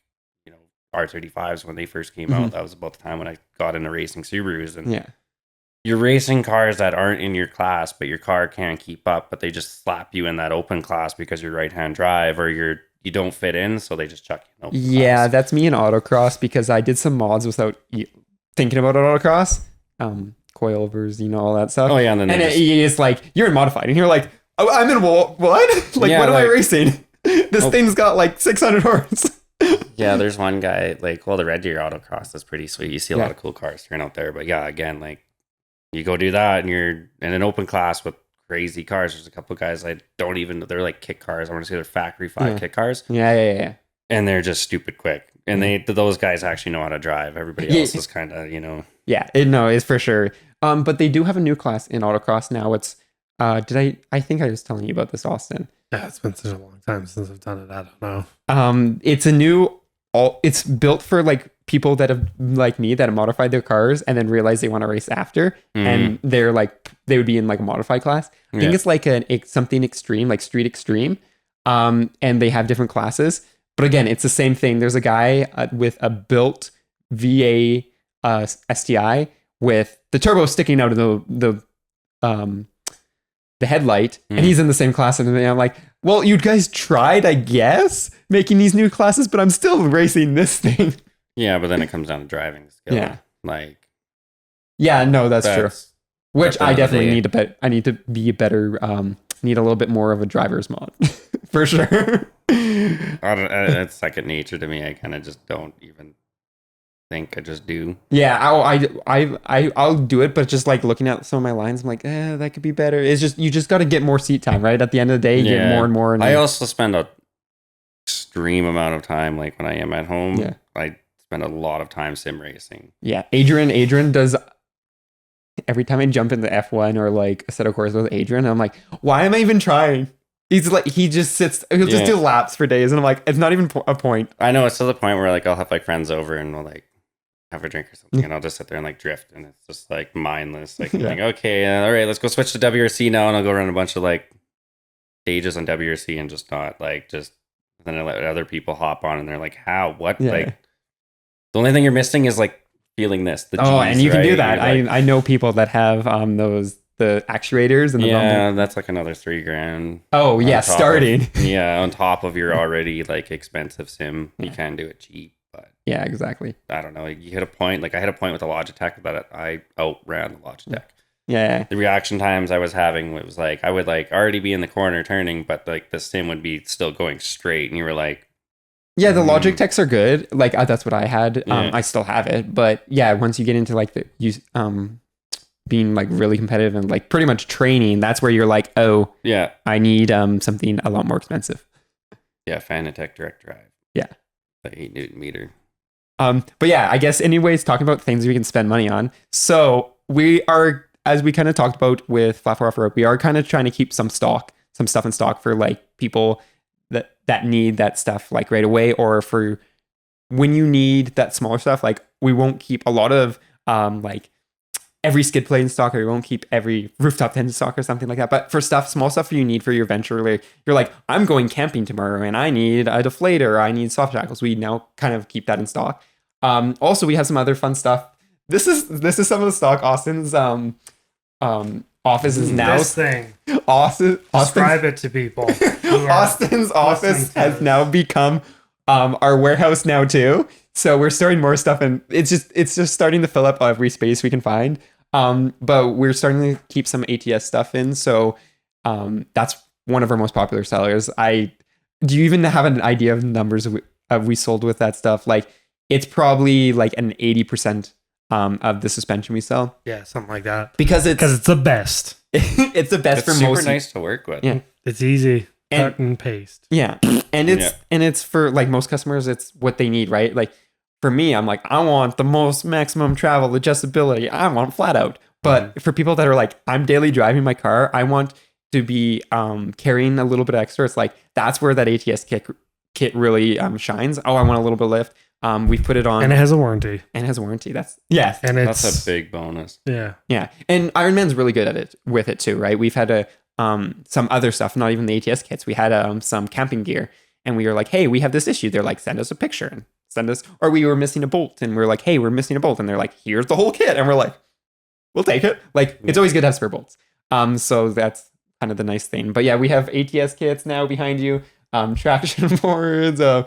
R35s when they first came out. That was about the time when I got into racing Subarus, and you're racing cars that aren't in your class, but your car can't keep up, but they just slap you in that open class because you're right-hand drive or you don't fit in, so they just chuck you in open class. That's me in autocross because I did some mods without thinking about autocross, coilovers, all that stuff. Oh yeah, and it's like you're in modified, and you're like, oh, I'm in what? Like, what am I racing? This thing's got like 600 horse. Yeah, there's one guy the Red Deer autocross is pretty sweet. You see a lot of cool cars turn out there, but again, like you go do that, and you're in an open class with crazy cars. There's a couple of guys they're like kit cars. I want to say they're factory 5 kit cars. Yeah. And they're just stupid quick. And those guys actually know how to drive. Everybody else is kind of, Yeah, it's for sure. But they do have a new class in autocross now. It's, I think I was telling you about this, Austin. Yeah, it's been such a long time since I've done it. I don't know. It's a new, it's built for like people that have like me that have modified their cars and then realize they want to race after, and they're like they would be in like a modified class. I think it's like something extreme, like street extreme, and they have different classes. But again, it's the same thing. There's a guy with a built VA STI with the turbo sticking out of the headlight, and he's in the same class. And I'm like, well, you guys tried, I guess, making these new classes, but I'm still racing this thing. Yeah, but then it comes down to driving skill. Yeah. Like. Yeah, no, that's true. Which I definitely need I need to be better. Need a little bit more of a driver's mod for sure. It's second nature to me. I kind of just don't even think. I just do. Yeah, I'll do it, but just like looking at some of my lines, I'm like, that could be better. It's just you just got to get more seat time, right? At the end of the day, you get more and more. And I also spend a extreme amount of time, like when I am at home. Yeah. I spend a lot of time sim racing. Yeah, Adrian does. Every time I jump into F1 or like a set of courses with Adrian, I'm like, why am I even trying? He's like, he'll just do laps for days, and I'm like, it's not even a point. I know, it's to the point where like I'll have like friends over and we'll like have a drink or something, and I'll just sit there and like drift, and it's just like mindless. Like, like okay, all right, let's go switch to WRC now, and I'll go run a bunch of like stages on WRC and just not like then I let other people hop on, and they're like, how, what, like the only thing you're missing is like feeling this. And you can do that. Like, I know people that have the actuators and the rumble. That's like another $3,000. Oh yeah, starting. On top of your already like expensive sim, you can do it cheap. But yeah, exactly. I don't know. You hit a point. Like I hit a point with the Logitech that I outran the Logitech. Yeah. The reaction times I was having, it was like I would like already be in the corner turning, but like the sim would be still going straight, and you were like. Yeah, the Logitechs are good. Like that's what I had. I still have it, but yeah, once you get into like the being like really competitive and like pretty much training, that's where you're like, oh yeah, I need something a lot more expensive. Yeah, Fanatec direct drive. Yeah, the 8 Newton meter. But yeah, I guess anyways, talking about things we can spend money on. So we are, as we kind of talked about with Flat 4 Off-Road, we are kind of trying to keep some stuff in stock for like people that need that stuff like right away, or for when you need that smaller stuff. Like we won't keep a lot of like every skid plate in stock, or we won't keep every rooftop tent in stock or something like that. But for small stuff you need for your venture, like you're like, I'm going camping tomorrow and I need a deflator, I need soft shackles. We now kind of keep that in stock. Also we have some other fun stuff. This is some of the stock. Austin's office is now this thing. Describe it to people. Austin's office has now become our warehouse now too. So we're storing more stuff, and it's just starting to fill up every space we can find. But we're starting to keep some ATS stuff in. So that's one of our most popular sellers. Do you even have an idea of numbers we sold with that stuff? Like it's probably like an 80% of the suspension we sell. Yeah, something like that. Because it's the best. It's the best for most. It's super nice to work with. Yeah, it's easy. Cut and paste. Yeah, and it's for like most customers, it's what they need, right? Like for me, I'm like, I want the most maximum travel adjustability. I want flat out. But for people that are like, I'm daily driving my car, I want to be carrying a little bit extra. It's like that's where that ATS kit really shines. Oh, I want a little bit of lift. We put it on, and it has a warranty. That's a big bonus. Yeah. And Ironman's really good at it with it too, right? We've had some other stuff, not even the ATS kits. We had some camping gear, and we were like, hey, we have this issue. They're like, send us a picture and send us. Or we were missing a bolt, and we're like, hey, we're missing a bolt, and they're like, here's the whole kit, and we're like, we'll take it. Like it's always good to have spare bolts. So that's kind of the nice thing. But yeah, we have ATS kits now behind you. Traction boards. So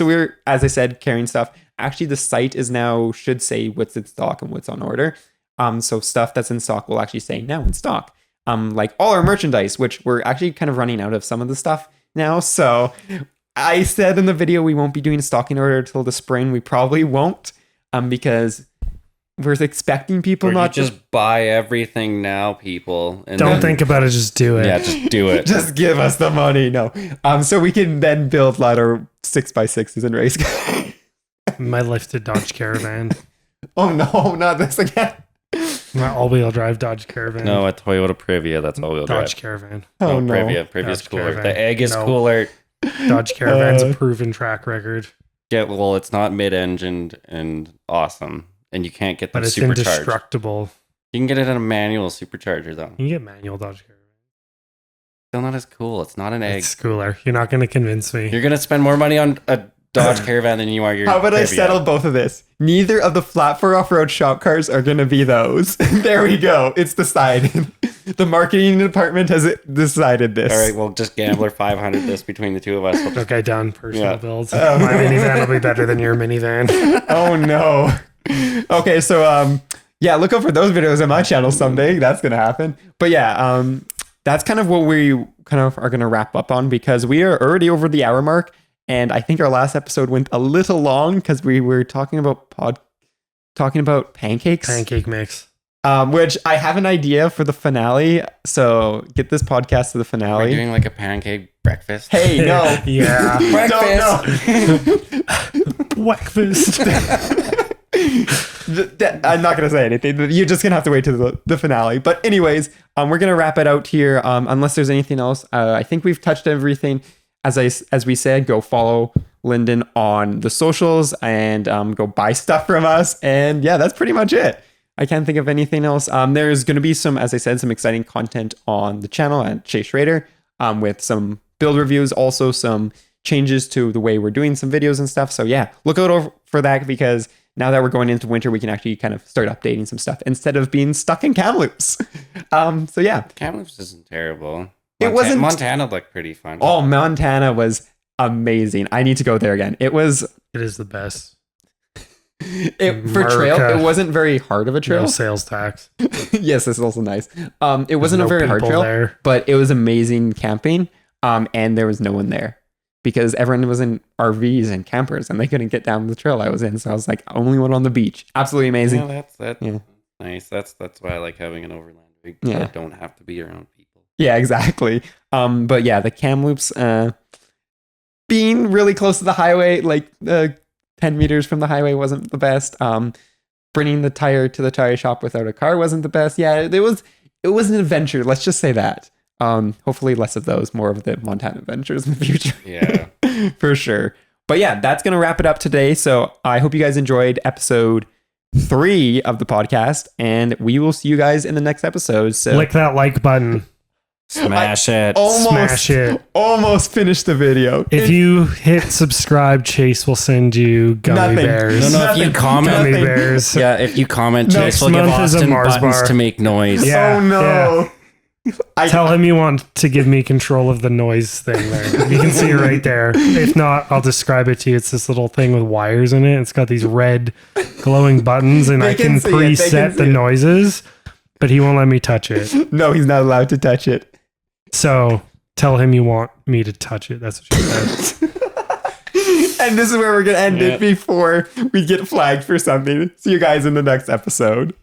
we're, as I said, carrying stuff. Actually, the site is now should say what's in stock and what's on order. So stuff that's in stock will actually say now in stock. Like all our merchandise, which we're actually kind of running out of some of the stuff now. So I said in the video we won't be doing a stocking order till the spring. We probably won't, because we're expecting people not to just buy everything now, people. And don't think about it, just do it. Yeah, just do it. Just give us the money. No. So we can then build ladder 6x6s and race cars. My lifted Dodge Caravan. Oh no, not this again. My all-wheel drive Dodge Caravan. No, a Toyota Previa. That's all-wheel drive. Dodge Caravan. Oh no. Previa's cooler. Caravan. The egg is cooler. Dodge Caravan's a proven track record. well, it's not mid-engined and awesome, and you can't get them But it's supercharged. indestructible. You can get it in a manual supercharger though. You can get manual Dodge Caravan. Still not as cool. It's not an egg. It's cooler. You're not going to convince me. You're gonna spend more money on a Dodge Caravan than you are your. How about I Rivian. settle both of this? Neither of the flat for off-road shop cars are going to be those. There we go. It's decided. The marketing department has decided this. All right, well, just Gambler 500 this between the two of us. We'll just- Okay, done. Personal Yeah. builds. My minivan will be better than your minivan. Oh no. Okay, so yeah, look out for those videos on my channel someday. That's gonna happen. But yeah, that's kind of what we kind of are gonna wrap up on, because we are already over the hour mark, and I think our last episode went a little long because we were talking about pancakes. Pancake mix. Which I have an idea for the finale. So get this podcast to the Are we finale. doing like a pancake breakfast? Hey, no. Yeah. Breakfast. Breakfast. I'm not going to say anything. You're just going to have to wait to the finale. But anyways, we're going to wrap it out here. Unless there's anything else. I think we've touched everything. As we said, go follow Linden on the socials and go buy stuff from us. And yeah, that's pretty much it. I can't think of anything else. There's going to be some, as I said, some exciting content on the channel at Chase Raider with some build reviews, also some changes to the way we're doing some videos and stuff. So yeah, look out for that, because now that we're going into winter, we can actually kind of start updating some stuff instead of being stuck in Kamloops. So yeah. Kamloops isn't terrible. It wasn't- Montana looked pretty fun. Oh, Montana was amazing. I need to go there again. It was... It is the best. For trail, America. it wasn't very hard of a trail. No sales tax. Yes, this is also nice. It wasn't no a very hard people trail, there. but it was amazing camping. And there was no one there because everyone was in RVs and campers and they couldn't get down the trail I was in. So I was like, only one on the beach. Absolutely amazing. Yeah, that's Yeah. nice. That's why I like having an overland rig. Yeah. I don't have to be around people. Yeah, exactly. But yeah, the Kamloops, being really close to the highway, like 10 meters from the highway, wasn't the best. Bringing the tire to the tire shop without a car wasn't the best. Yeah, it was an adventure. Let's just say that. Hopefully less of those, more of the Montana adventures in the future. Yeah. For sure. But yeah, that's going to wrap it up today. So I hope you guys enjoyed episode 3 of the podcast, and we will see you guys in the next episode. So Click that like button. Smash it. Smash it. Almost finished the video. If you hit subscribe, Chase will send you gummy Nothing. bears. No, if you Nothing. comment, Gummy Nothing. bears. yeah, if you comment, Next Chase will give month is a Austin Mars buttons bar. to make noise. Yeah. Oh no. Tell him you want to give me control of the noise thing there. You can see it right there. If not, I'll describe it to you. It's this little thing with wires in it. It's got these red glowing buttons, and They I can can see it. They can preset see the it. noises, but he won't let me touch it. No, he's not allowed to touch it. So tell him you want me to touch it. That's what you said. And this is where we're going to end Yeah. it before we get flagged for something. See you guys in the next episode.